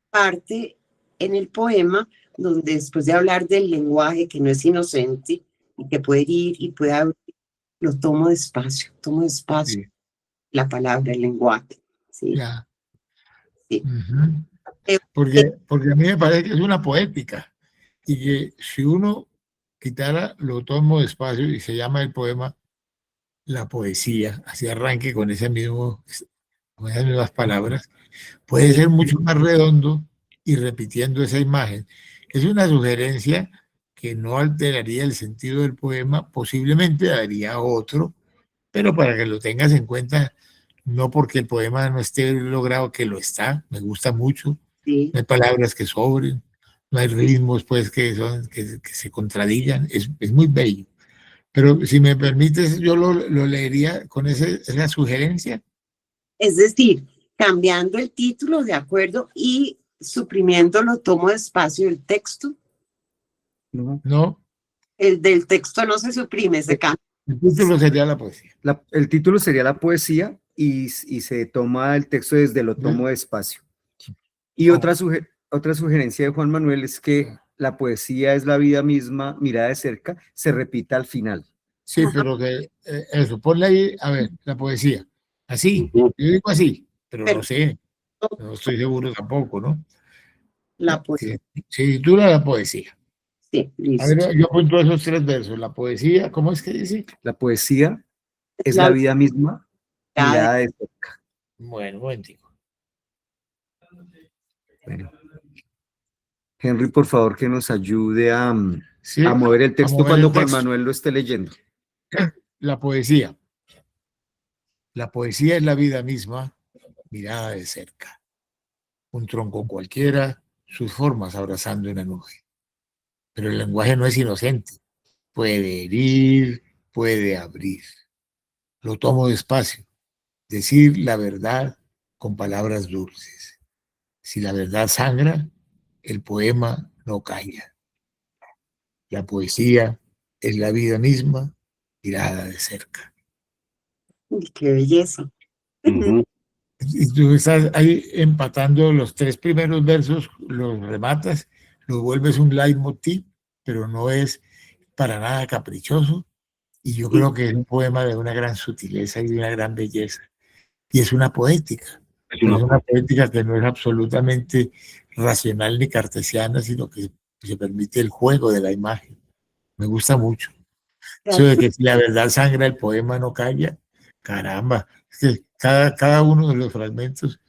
parte en el poema donde después de hablar del lenguaje que no es inocente y que puede ir y puede abrir, lo tomo despacio Sí, la palabra, el lenguaje. ¿Sí? ya. Sí. Ujú. Eh, Porque a mí me parece que es una poética y que si uno quitara lo tomo despacio y se llama el poema la poesía, así arranque con con esas mismas palabras, puede ser mucho más redondo y repitiendo esa imagen. Es una sugerencia que no alteraría el sentido del poema, posiblemente daría otro, pero para que lo tengas en cuenta, no porque el poema no esté logrado, que lo está, me gusta mucho, sí. no hay palabras que sobren, no hay ritmos pues que se contradigan, es muy bello. Pero si me permites, yo lo leería con esa sugerencia. Es decir, cambiando el título de acuerdo y suprimiendo lo tomo despacio el texto. No, El del texto no se suprime, se cambia. el título sería la poesía. El título sería la poesía y se toma el texto desde lo tomo despacio. Y otra sugerencia de Juan Manuel es que la poesía es la vida misma, mirada de cerca, se repita al final. Sí, pero que eso, ponle ahí, a ver, la poesía. Así, yo digo así, pero no sé, no estoy seguro tampoco, ¿no? La poesía. Se titula la poesía. Sí, A ver, listo. yo apunto esos 3 versos. La poesía, ¿cómo es que dice? La poesía es la vida misma, mirada de cerca. Bueno, un momentico. Bueno. Henry, por favor, que nos ayude a Sí, mover el texto mover cuando el Juan texto. Manuel lo esté leyendo. La poesía. La poesía es la vida misma, mirada de cerca. Un tronco cualquiera, sus formas abrazando una nube. Pero el lenguaje no es inocente. Puede herir, puede abrir. Lo tomo despacio. Decir la verdad con palabras dulces. Si la verdad sangra, el poema no calla. La poesía es la vida misma, mirada de cerca. Qué belleza. Y tú estás ahí empatando los 3 primeros versos, los rematas, los vuelves un leitmotiv, pero no es para nada caprichoso. Y yo creo que es un poema de una gran sutileza y de una gran belleza. Y es una poética. Es una poética que no es absolutamente racional ni cartesiana, sino que se permite el juego de la imagen. Me gusta mucho. Eso de que si la verdad sangra, el poema no calla. Caramba, es que cada uno de los fragmentos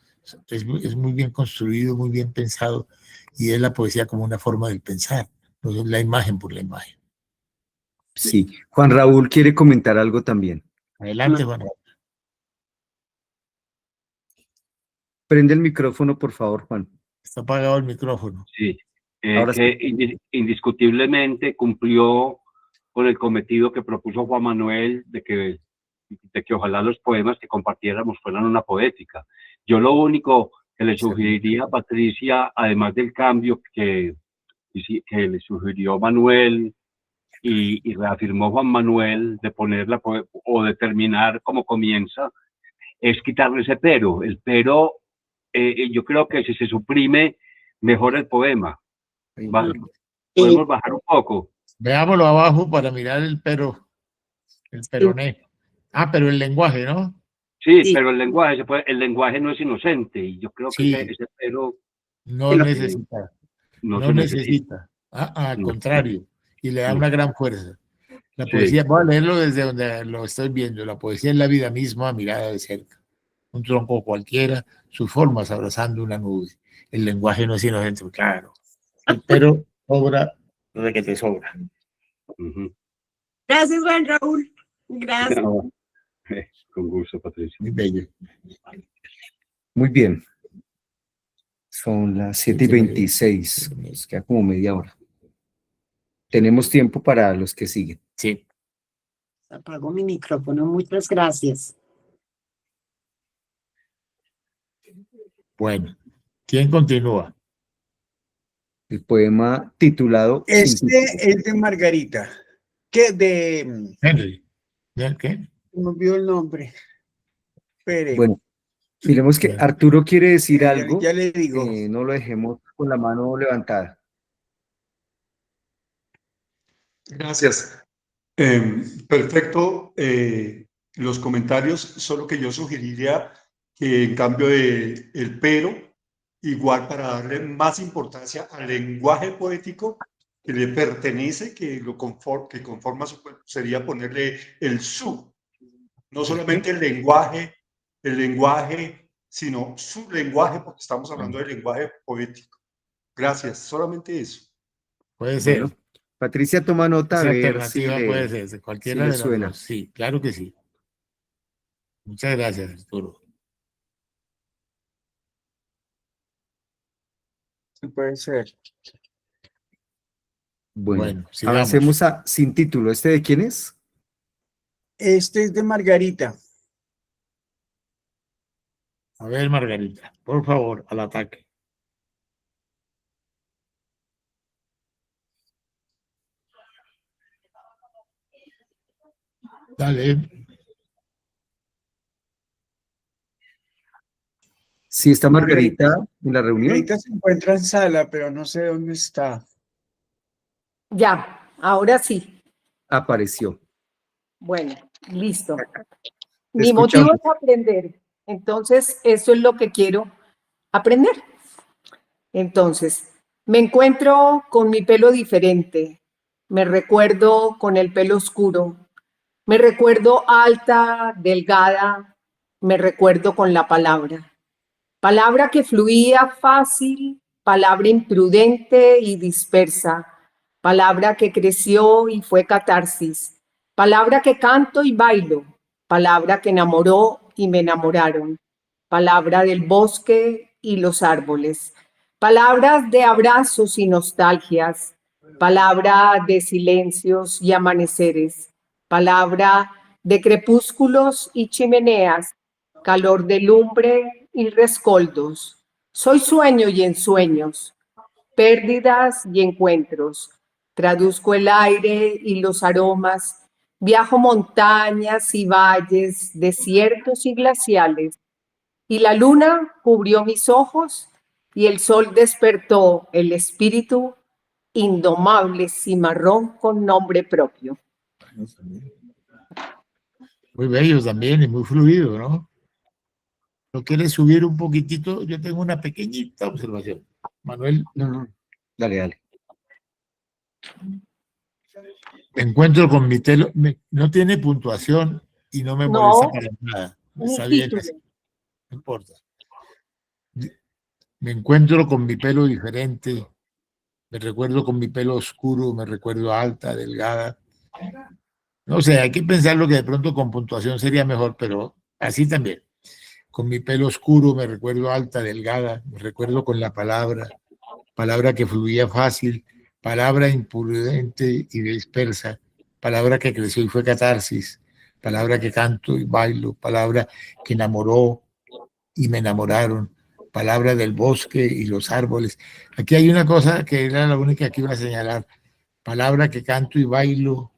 es muy bien construido, muy bien pensado, y es la poesía como una forma de pensar, no es la imagen por la imagen. Sí. Juan Raúl quiere comentar algo también. Adelante, Juan. Prende el micrófono, por favor, Juan. Está apagado el micrófono. Sí, Ahora que indiscutiblemente cumplió con el cometido que propuso Juan Manuel de que ojalá los poemas que compartiéramos fueran una poética. Yo lo único que le sugeriría a Patricia, además del cambio que le sugirió Manuel y reafirmó Juan Manuel de ponerla o de terminar como comienza, es quitarle ese pero. El pero, yo creo que si se suprime, mejora el poema. Podemos bajar un poco. Veámoslo abajo para mirar el peroné. Ah, pero el lenguaje, ¿no? Sí, pero el lenguaje no es inocente y yo creo que Sí. ese pero No necesita. no No se necesita. Al contrario. Y le da una gran fuerza. La Sí. poesía, voy a leerlo desde donde lo estoy viendo. La poesía es la vida misma, mirada de cerca. Un tronco cualquiera, sus formas abrazando una nube. El lenguaje no es inocente, claro. Pero sobra de que te sobra. Gracias, Juan Raúl. Gracias. No, con gusto, Patricia. Muy bello. Muy bien. Son las 7:26. Nos queda como media hora. Tenemos tiempo para los que siguen. Sí. Apago mi micrófono. Muchas gracias. Bueno, ¿Quién continúa? El poema titulado Sin Este título. es de Margarita, que de, Henry. ¿Ya qué? me olvidó el nombre. Espere, Bueno, miremos que Bueno. Arturo quiere decir ya, algo. ya le digo. No lo dejemos con la mano levantada. Gracias. Perfecto. Los comentarios, solo que yo sugeriría que en cambio de el pero, igual para darle más importancia al lenguaje poético que le pertenece, que conforma su cuerpo, sería ponerle el su. No solamente el lenguaje, sino su lenguaje, porque estamos hablando del lenguaje poético. Gracias, solamente eso. Puede ser. Bueno, Patricia toma nota a Esa ver si alternativa puede le, ser, cualquiera le de las suena. dos. Sí, claro que sí. Muchas gracias, Arturo. Sí, puede ser. Bueno, sigamos. avancemos a Sin título. ¿Este de quién es? Este es de Margarita. A ver, Margarita, por favor, al ataque. Dale. Sí, está Margarita en la reunión. Margarita se encuentra en sala, pero no sé dónde está. Ya, ahora sí. Apareció. Bueno, listo. Te Mi escuchamos. motivo es aprender. Entonces, eso es lo que quiero aprender. Entonces, me encuentro con mi pelo diferente. Me recuerdo con el pelo oscuro. Me recuerdo alta, delgada. Me recuerdo con la palabra. Palabra que fluía fácil, palabra imprudente y dispersa. Palabra que creció y fue catarsis. Palabra que canto y bailo. Palabra que enamoró y me enamoraron. Palabra del bosque y los árboles. Palabras de abrazos y nostalgias. Palabra de silencios y amaneceres. Palabra de crepúsculos y chimeneas. Calor de lumbre y rescoldos. Soy sueño y ensueños. Pérdidas y encuentros. Traduzco el aire y los aromas. Viajo montañas y valles, desiertos y glaciales. Y la luna cubrió mis ojos y el sol despertó el espíritu, indomable cimarrón con nombre propio. Muy bello también y muy fluido, ¿no? ¿Lo quieres subir un poquitito? Yo tengo una pequeñita observación. Manuel. No. Dale, dale. Me encuentro con mi pelo, no tiene puntuación y no me molesta para nada. Está bien así, no importa. Me encuentro con mi pelo diferente, me recuerdo con mi pelo oscuro, me recuerdo alta, delgada. No sé, hay que pensar lo que de pronto con puntuación sería mejor, pero así también. Con mi pelo oscuro me recuerdo alta, delgada, me recuerdo con la palabra que fluía fácil, palabra imprudente y dispersa, palabra que creció y fue catarsis, palabra que canto y bailo, palabra que enamoró y me enamoraron, palabra del bosque y los árboles. Aquí hay una cosa que era la única que iba a señalar, palabra que canto y bailo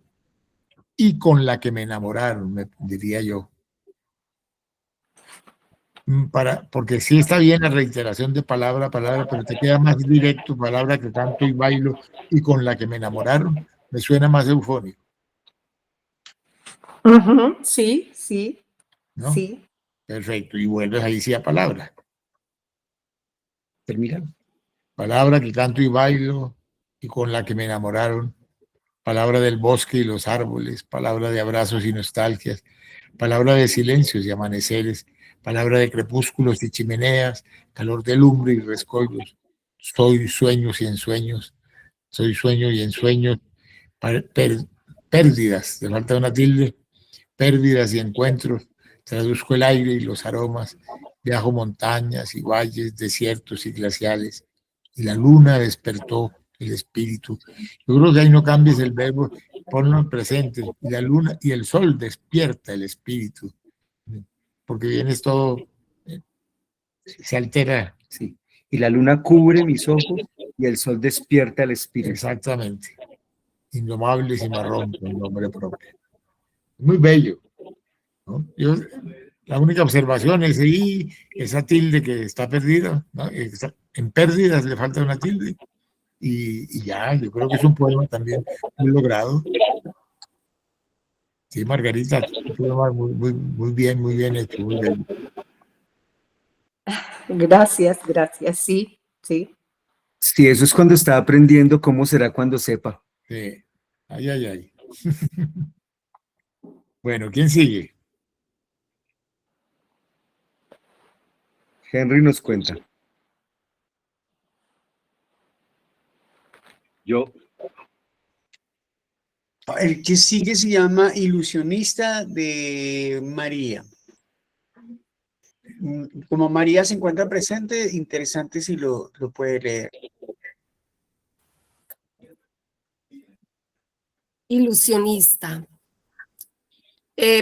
y con la que me enamoraron, diría yo. Porque sí está bien la reiteración de palabra a palabra, pero te queda más directo, palabra que canto y bailo y con la que me enamoraron, me suena más eufónico. Sí, sí, ¿no? sí. Perfecto, y vuelves ahí sí a palabra. Termina. Palabra que canto y bailo y con la que me enamoraron, palabra del bosque y los árboles, palabra de abrazos y nostalgias, palabra de silencios y amaneceres, palabra de crepúsculos y chimeneas, calor de lumbre y rescoldos. Soy sueños y ensueños, soy sueño y ensueños, pérdidas, te falta una tilde, pérdidas y encuentros, traduzco el aire y los aromas, viajo montañas y valles, desiertos y glaciales, y la luna despertó el espíritu. Yo creo que ahí no cambies el verbo, ponlo en presente, y la luna y el sol despierta el espíritu, porque vienes todo, se altera, sí. y la luna cubre mis ojos y el sol despierta el espíritu. Exactamente. Indomable y cimarrón con nombre propio. Muy bello, ¿no? La única observación es ahí, esa tilde que está perdida, ¿no? En pérdidas le falta una tilde. Y ya, yo creo que es un poema también muy logrado. Sí, Margarita, un poema muy bien hecho, muy bien. Gracias, sí, sí. Sí, eso es cuando está aprendiendo, ¿cómo será cuando sepa? Sí. Ay. Bueno, ¿quién sigue? Henry nos cuenta. Yo, El que sigue se llama Ilusionista de María. Como María se encuentra presente, interesante si lo puede leer. Ilusionista.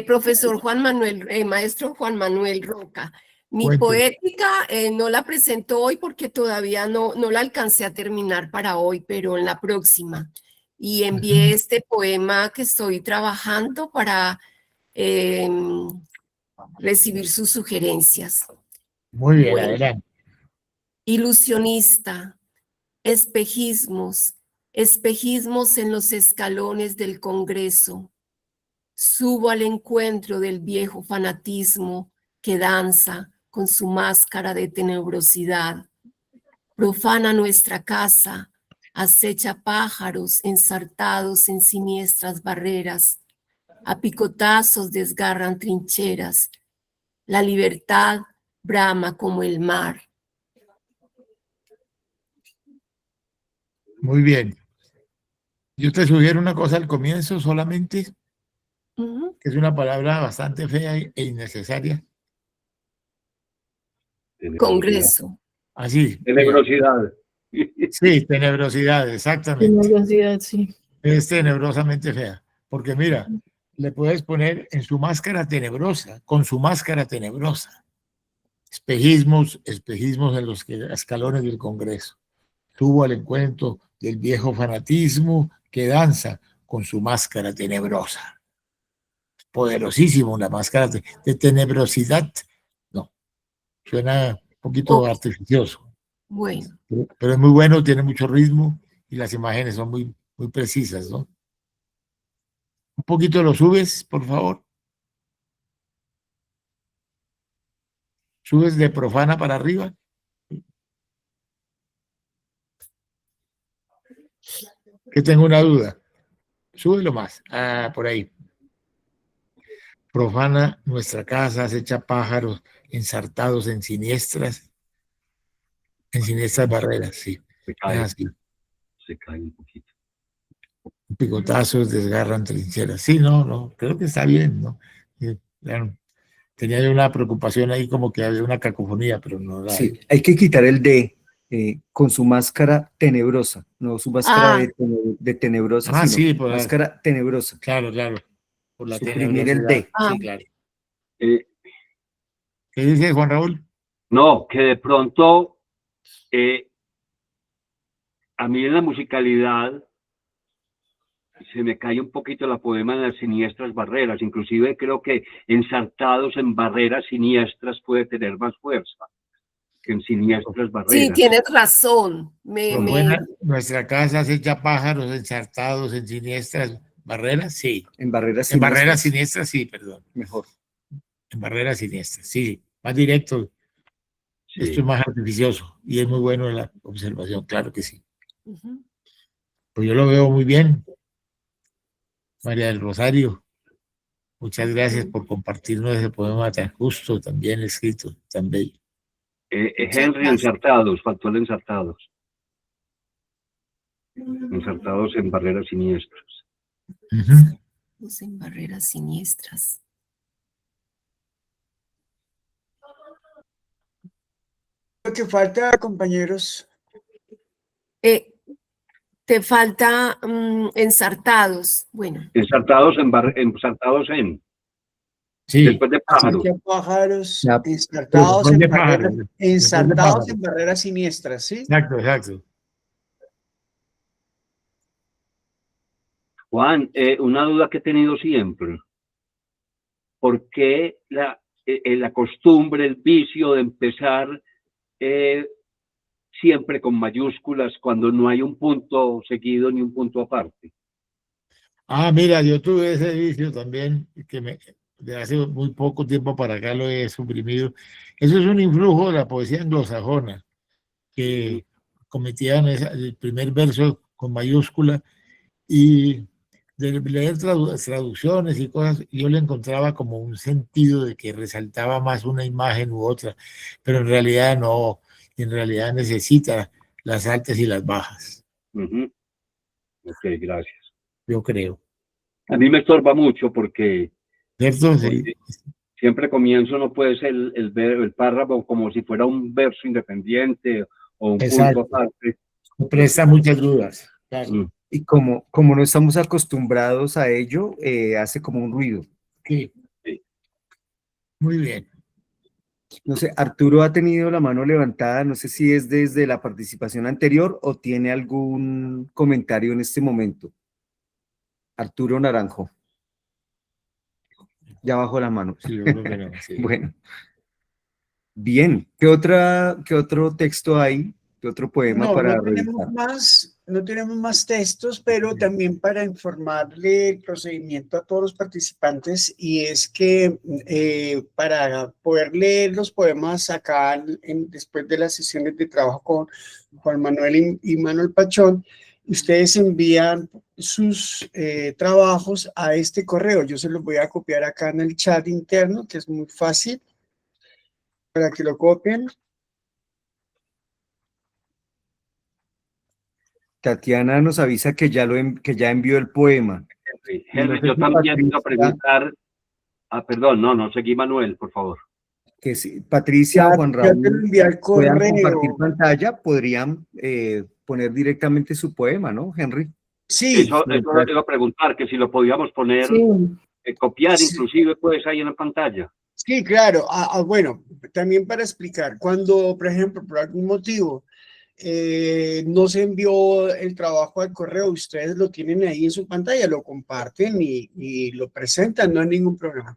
Profesor Juan Manuel, maestro Juan Manuel Roca. Mi Cuente. poética no la presento hoy porque todavía no la alcancé a terminar para hoy, pero en la próxima. Y envié este poema que estoy trabajando para recibir sus sugerencias. Muy bien, Bueno. adelante. Ilusionista, espejismos en los escalones del Congreso. Subo al encuentro del viejo fanatismo que danza con su máscara de tenebrosidad. Profana nuestra casa, acecha pájaros ensartados en siniestras barreras. A picotazos desgarran trincheras. La libertad brama como el mar. Muy bien. Yo te sugiero una cosa al comienzo solamente, que es una palabra bastante fea e innecesaria. Congreso. Así. tenebrosidad. Sí, tenebrosidad, exactamente. Tenebrosidad, sí. Es tenebrosamente fea. Porque mira, le puedes poner en su máscara tenebrosa, con su máscara tenebrosa. Espejismos en los escalones del Congreso. Subo al encuentro del viejo fanatismo que danza con su máscara tenebrosa. Poderosísimo, una máscara de tenebrosidad. No, suena un poquito artificioso. Bueno. Pero es muy bueno, tiene mucho ritmo y las imágenes son muy precisas, ¿no? Un poquito lo subes, por favor. Subes de profana para arriba. Que tengo una duda. Súbelo más. Ah, por ahí. Profana nuestra casa, acecha pájaros ensartados en siniestras barreras, sí. Se cae. Así. Se cae un poquito. Picotazos desgarran trincheras. Sí, no, creo que está bien, ¿no? Claro. Tenía yo una preocupación ahí como que había una cacofonía, pero no la Sí, hay que quitar el D con su máscara tenebrosa, no su máscara de tenebrosa, sino sí, pues, máscara tenebrosa. Claro. Por la suprimir el D. Sí, claro. ¿Qué dice Juan Raúl? No, que de pronto a mí en la musicalidad se me cae un poquito la poema en las siniestras barreras. Inclusive creo que ensartados en barreras siniestras puede tener más fuerza que en siniestras barreras. Sí, tienes razón. Nuestra casa acecha pájaros ensartados en siniestras barreras, sí. En barreras siniestras. En barreras siniestras, sí, perdón. Mejor. En barreras siniestras, sí. Más directo. Sí. Esto es más artificioso y es muy bueno la observación, claro que sí. Pues yo lo veo muy bien. María del Rosario, muchas gracias por compartirnos ese poema tan justo, tan bien escrito, tan bello. Henry, ensartados, faltó el ensartados. Ensartados en barreras siniestras. En barreras siniestras. Lo que falta, compañeros. Te falta ensartados. Bueno. Ensartados en. Sí, Después de Así pájaros. que pájaros Ya, ensartados después en de barreras, pájaros. Después de ensartados pájaros. en barreras siniestras, ¿sí? Exacto, exacto. Juan, una duda que he tenido siempre. ¿Por qué la costumbre, el vicio de empezar siempre con mayúsculas cuando no hay un punto seguido ni un punto aparte? Ah, mira, yo tuve ese vicio también, de hace muy poco tiempo para acá lo he suprimido. Eso es un influjo de la poesía anglosajona, que cometían el primer verso con mayúscula y de leer traducciones y cosas, yo le encontraba como un sentido de que resaltaba más una imagen u otra, pero en realidad no, en realidad necesita las altas y las bajas, Ujú. Ok, gracias. yo creo. A mí me estorba mucho porque ¿Cierto? Sí. siempre comienzo, no puede ser el párrafo como si fuera un verso independiente o un punto Exacto. aparte. Me presta muchas dudas. Claro. Mm. Y como no estamos acostumbrados a ello, hace como un ruido. Sí. Sí. Muy bien. No sé, Arturo ha tenido la mano levantada, no sé si es desde la participación anterior o tiene algún comentario en este momento. Arturo Naranjo. Ya bajó la mano. Sí, yo creo que no, sí. Bueno. Bien. ¿Qué otro texto hay? ¿Qué otro poema No, para no tenemos revisar? no tenemos más textos, pero también para informarle el procedimiento a todos los participantes, y es que para poder leer los poemas acá después de las sesiones de trabajo con Juan Manuel y Manuel Pachón, ustedes envían sus trabajos a este correo. Yo se los voy a copiar acá en el chat interno, que es muy fácil, para que lo copien. Tatiana nos avisa que ya envió el poema. Henry, yo también quiero preguntar. Perdón, no, seguí Manuel, por favor. Que si Patricia o Juan Ya te lo Raúl envié al puedan correo. compartir pantalla, podrían poner directamente su poema, ¿no, Henry? Sí. Eso le iba a preguntar, que si lo podíamos poner, Sí. copiar Sí. inclusive pues ahí en la pantalla. Sí, claro. Bueno, también para explicar, cuando, por ejemplo, por algún motivo no se envió el trabajo al correo, ustedes lo tienen ahí en su pantalla, lo comparten y lo presentan, no hay ningún problema.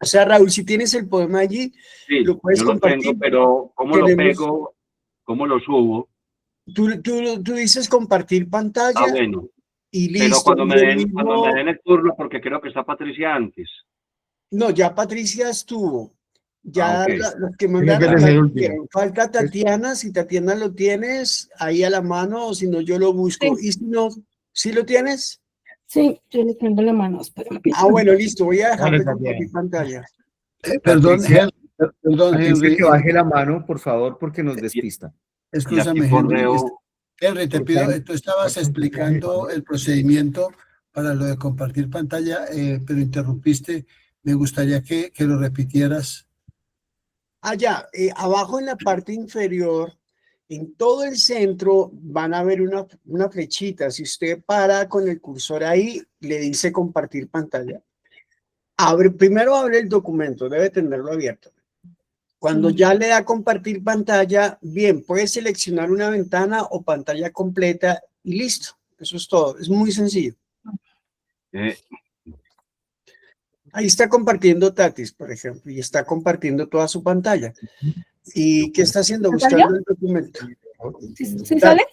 O sea, Raúl, si tienes el poema allí, Sí, lo puedes yo lo compartir. tengo, pero ¿cómo lo pego? ¿Cómo lo subo? Tú dices compartir pantalla Bueno. y Pero listo. cuando me den el turno, porque creo que está Patricia antes. No, ya Patricia estuvo. Ya Okay. los que mandaron, que ya ser estuvieron. Falta Tatiana. Si Tatiana lo tienes ahí a la mano, o si no, yo lo busco. Sí. Y si no, ¿sí lo tienes? Sí, yo le tengo la mano, espera. Bueno, listo. Voy a dejar Vale, de compartir pantalla. Perdón, Patricia, perdón, Patricia, Henry. que baje la mano, por favor, porque nos despista. Escúchame, Y aquí correo. Henry, te pido, tú estabas Está- explicando el procedimiento para lo de compartir pantalla, pero interrumpiste. Me gustaría que lo repitieras. Allá, abajo en la parte inferior, en todo el centro, van a ver una flechita. Si usted para con el cursor ahí, le dice compartir pantalla. Primero abre el documento, debe tenerlo abierto. Cuando ya le da compartir pantalla, bien, puede seleccionar una ventana o pantalla completa y listo. Eso es todo, es muy sencillo. Ahí está compartiendo Tatis, por ejemplo, y está compartiendo toda su pantalla. ¿Y qué está haciendo? Buscando el documento. ¿Sí sale?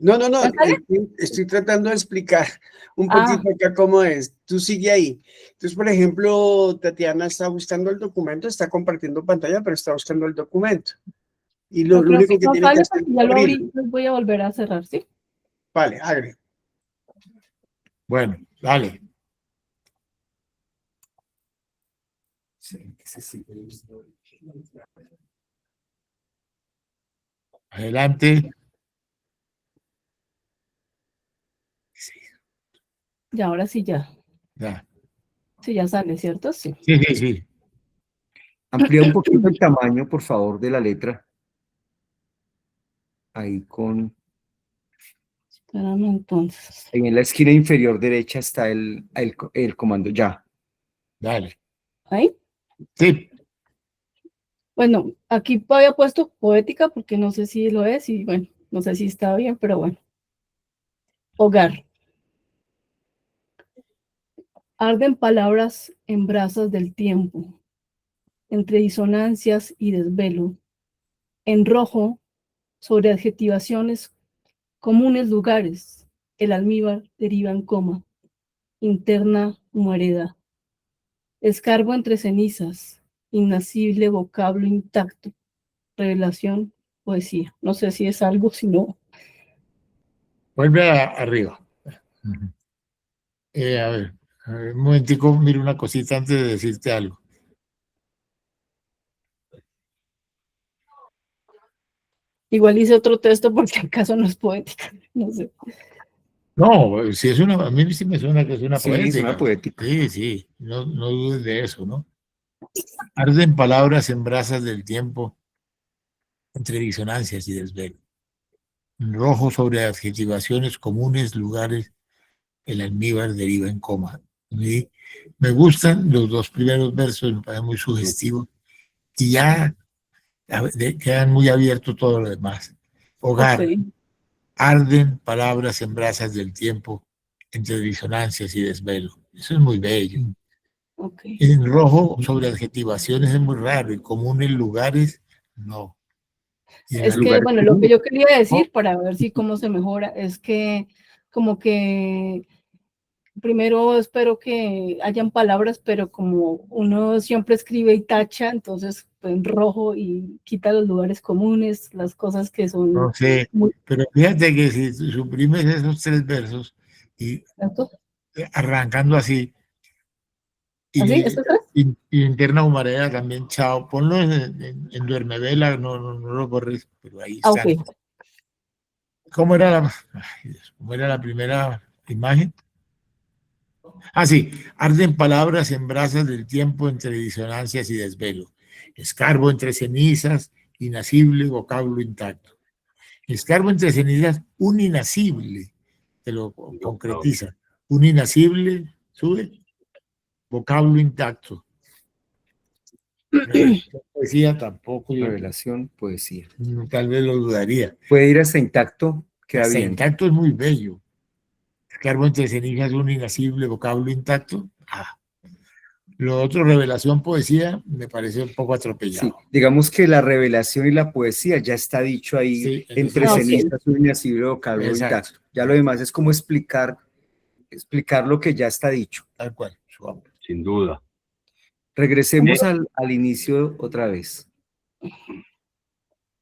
No, ¿Sale? estoy tratando de explicar un poquito acá cómo es. Tú sigue ahí. Entonces, por ejemplo, Tatiana está buscando el documento, está compartiendo pantalla, pero está buscando el documento. Y lo único que no tiene sale que hacer porque es ya lo abrí, abrirlo. los voy a volver a cerrar, ¿sí? Vale, abre. Bueno, dale. Adelante. Y ahora sí ya. Ya. Sí, ya sale, ¿cierto? Sí. Sí. Amplía un poquito el tamaño, por favor, de la letra. Ahí Espérame entonces. ahí en la esquina inferior derecha está el comando ya. Dale. ¿Ahí? Sí, Bueno, aquí había puesto poética porque no sé si lo es y bueno, no sé si está bien, pero bueno. Hogar. Arden palabras en brasas del tiempo, entre disonancias y desvelo. En rojo, sobre adjetivaciones, comunes lugares, el almíbar deriva en coma, interna humareda. Escarbo entre cenizas, innacible vocablo intacto, revelación, poesía. No sé si es algo, si no. vuelve arriba. A ver, un momentico, mira una cosita antes de decirte algo. Igual hice otro texto porque acaso no es poética, no sé. No, si es una, a mí sí me suena que es una Sí, es poética. una poética. Sí, sí, no, no dudes de eso, ¿no? Arden palabras en brasas del tiempo, entre disonancias y desvelo. En rojo sobre adjetivaciones comunes, lugares, el almíbar deriva en coma. Y me gustan los dos primeros versos, me parece muy sugestivo, y ya quedan muy abiertos todo lo demás. Hogar, Ok. arden palabras en brasas del tiempo, entre disonancias y desvelo. Eso es muy bello. Ok. En rojo, sobre adjetivaciones es muy raro, y comunes lugares, no. Y en Es que, Lugares bueno, lo que comunes. yo quería decir para ver si cómo se mejora es que como que primero espero que hayan palabras, pero como uno siempre escribe y tacha, entonces pues, en rojo y quita los lugares comunes, las cosas que son no sé, muy... pero fíjate que si suprimes esos tres versos y arrancando así, ¿Así? y, ¿Estos tres? y interna humareda también, chao, ponlo en duermevela, no lo borres, pero ahí Ah, ok. están. ¿Cómo era cómo era la primera imagen? Ah, sí, arden palabras en brasas del tiempo entre disonancias y desvelo. Escarbo entre cenizas, inacible, vocablo intacto. Escarbo entre cenizas, un inacible, te lo concretiza. Un inacible, sube, vocablo intacto. Poesía tampoco, yo Revelación, poesía. tal vez lo dudaría. Puede ir hasta intacto, queda Hasta bien. intacto es muy bello. Escarbo entre cenizas, un inacible, vocablo intacto. Ah. Lo otro, revelación, poesía, me parece un poco atropellado. Sí, digamos que la revelación y la poesía ya está dicho ahí, Sí, entre Ah, ok. cenizas, un inacible vocablo Exacto. intacto. Ya lo demás es como explicar lo que ya está dicho. Tal cual. Sin duda. Regresemos al inicio otra vez.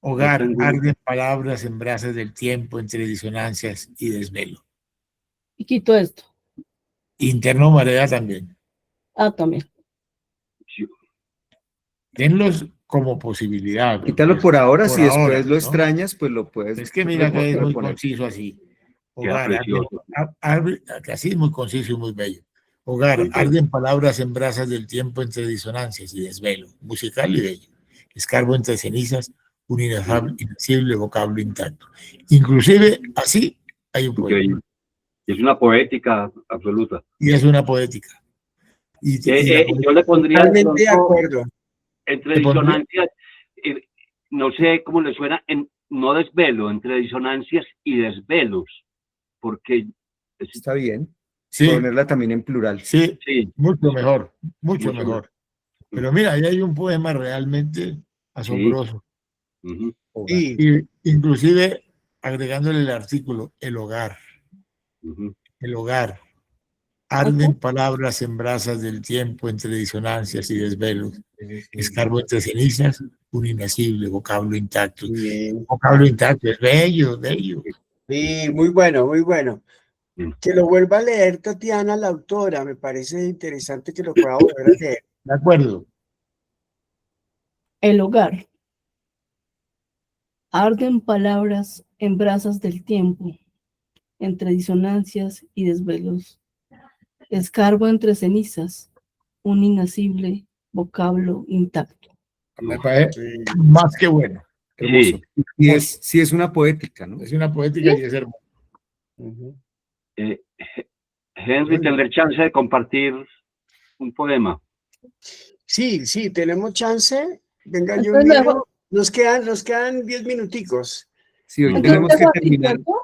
Hogar, tengo- arden palabras en brasas del tiempo, entre disonancias y desvelo. Y quito esto. Interno marea también. Ah, también. Denlos como posibilidad. Quítalo pues, por ahora, si ahora, después lo ¿no? extrañas, pues lo puedes Es que mira que es muy poner. conciso así. Queda Hogar, precioso. así es muy conciso y muy bello. Hogar, Muy bello. arden palabras en brasas del tiempo entre disonancias y desvelo. Musical y bello. Escarbo entre cenizas, un inacible vocablo intacto. Inclusive así hay un poema. Increíble. Es una poética absoluta. Y es una poética. Y la Yo le pondría de Totalmente de pronto, acuerdo. entre ¿Le pondría? disonancias, no sé cómo le suena, no desvelo, entre disonancias y desvelos, porque Está bien. Sí, Ponerla también en plural. sí, sí, mucho mejor, mucho mucho mejor. Pero mira, ahí hay un poema realmente asombroso. Ujú. Sí, Y inclusive agregándole el artículo, el hogar, Ujú. el hogar. Arden palabras en brasas del tiempo entre disonancias y desvelos. Escarbo entre cenizas, un inacible vocablo intacto. bien. Vocablo intacto, es bello, bello. Sí, muy bueno, muy bueno. Mm. Que lo vuelva a leer Tatiana, la autora. Me parece interesante que lo pueda volver a leer. De acuerdo. El hogar. Arden palabras en brasas del tiempo, entre disonancias y desvelos. Escarbo entre cenizas, un inacible vocablo intacto. Me parece Sí. más que bueno. Hermoso. Sí. Sí es una poética, ¿no? Es una poética y es hermoso. Ujú. Henry, Muy bien. ¿tendré chance de compartir un poema? Sí, sí, tenemos chance. Venga, yo Entonces, miro. Nos quedan 10 minuticos. Sí, hoy Entonces,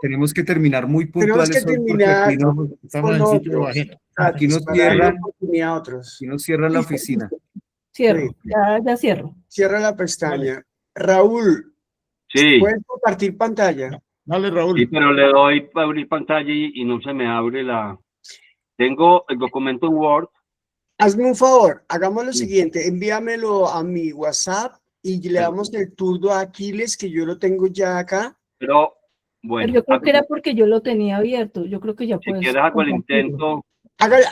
tenemos que terminar muy Tenemos que puntuales hoy porque terminar Estamos con en sitio otros ajeno. aquí nos para darle cierran, oportunidad a otros. aquí nos cierran la oficina. cierro, Sí. ya cierro. Cierra la pestaña. Raúl, Sí, ¿puedes compartir pantalla? Dale, Raúl. sí, pero le doy para abrir pantalla y no se me abre la... Tengo el documento en Word. Hazme un favor, hagamos lo siguiente, envíamelo a mi WhatsApp y le damos el turno a Aquiles, que yo lo tengo ya acá. Pero, Pero bueno, yo creo que era porque yo lo tenía abierto. Yo creo que ya si puedes quieres hago el compartirlo. intento,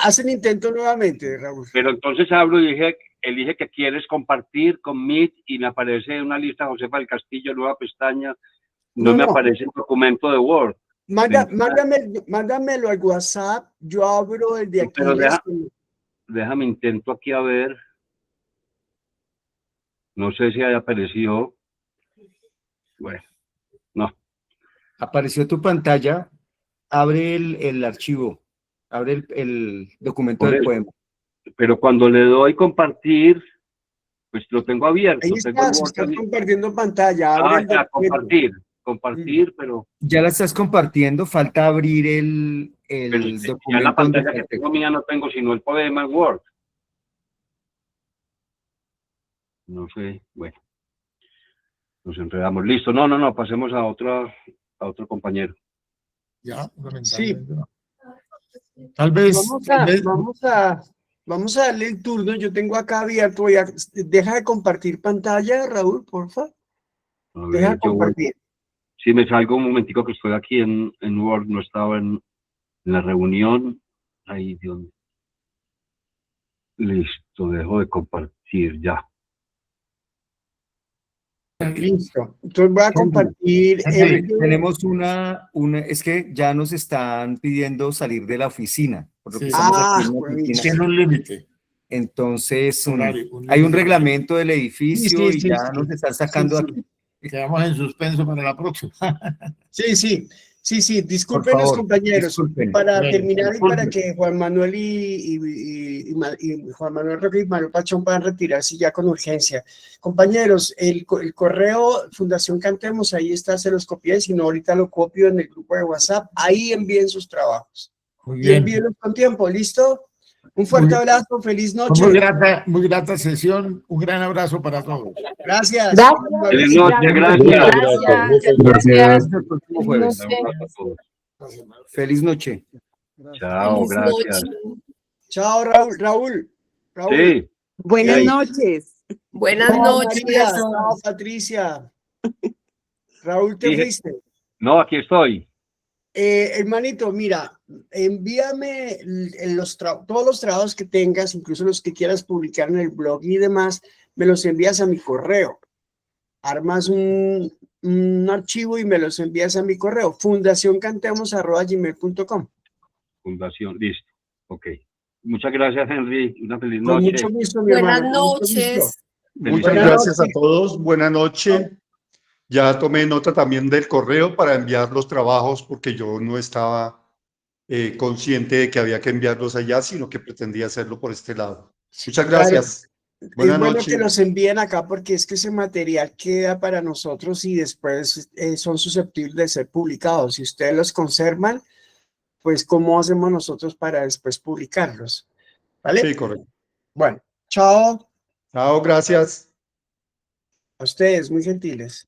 Haz el intento nuevamente, Raúl. pero entonces hablo y elige que quieres compartir con Meet y me aparece una lista Josefa del Castillo, nueva pestaña, no me aparece el documento de Word. Mándamelo al WhatsApp, yo abro el de Pero Aquiles. déjame intento aquí a ver. No sé si haya aparecido. Bueno, no. Apareció tu pantalla, abre el archivo, abre el documento Por del eso. poema. Pero cuando le doy compartir, pues lo tengo abierto. Ahí tengo el está, se Word está abierto. compartiendo pantalla. Abre el Ya, documento. compartir, pero Ya la estás compartiendo, falta abrir el ya en la documento donde pantalla está que el texto. tengo mía no tengo sino el poema en Word. No sé, bueno. Nos enredamos. Listo, no, pasemos a otro compañero. Ya, Sí. lamentablemente no. Tal vez, Vamos a darle el turno. Yo tengo acá abierto. Deja de compartir pantalla, Raúl, porfa. A Deja ver, de compartir. Sí, me salgo un momentico que estoy aquí en Word, no estaba en la reunión. Ahí, Dios mío. Listo, dejo de compartir ya. Listo. Entonces voy a compartir. Tenemos es que ya nos están pidiendo salir de la oficina, por lo que Sí. estamos aquí en la oficina. Tiene un límite. Entonces, Horario, hay un límite. reglamento del edificio Sí, y ya nos están sacando aquí. Quedamos en suspenso para la próxima. Sí. Disculpen Por los favor, compañeros. disculpen. Para Bueno, terminar y para disculpen. que Juan Manuel y Juan Manuel Roque y Manuel Pachón puedan retirarse ya con urgencia. Compañeros, el correo Fundación Cantemos, ahí está, se los copié, si no ahorita lo copio en el grupo de WhatsApp. Ahí envíen sus trabajos. Muy Y bien. envíenlos con tiempo, ¿listo? Un fuerte abrazo, feliz noche. Muy grata sesión. Un gran abrazo para todos. Gracias. Feliz noche, gracias. Gracias. Hasta el próximo Feliz jueves. noche. Un abrazo a todos. Feliz noche. Chao, Feliz gracias. noche. Chao, Raúl. Sí. Buenas Ahí. noches. Buenas Chao, noches. María. Chao, Patricia. Raúl, te Dije- fuiste. No, aquí estoy. Hermanito, mira, envíame todos los trabajos que tengas, incluso los que quieras publicar en el blog y demás, me los envías a mi correo. Armas un archivo y me los envías a mi correo, fundacioncantemos@gmail.com. Fundación, listo. Ok. Muchas gracias, Henry. Una feliz Con noche. mucho gusto, mi Buenas hermano. con mucho gusto. noches. Muchas Buenas gracias a noches. todos. Buenas noches. Ya tomé nota también del correo para enviar los trabajos porque yo no estaba consciente de que había que enviarlos allá, sino que pretendía hacerlo por este lado. Muchas gracias. Buenas Es bueno noches. que los envíen acá porque es que ese material queda para nosotros y después son susceptibles de ser publicados. Si ustedes los conservan, pues ¿cómo hacemos nosotros para después publicarlos? ¿Vale? Sí, correcto. Bueno, chao. Chao, gracias. A ustedes, muy gentiles.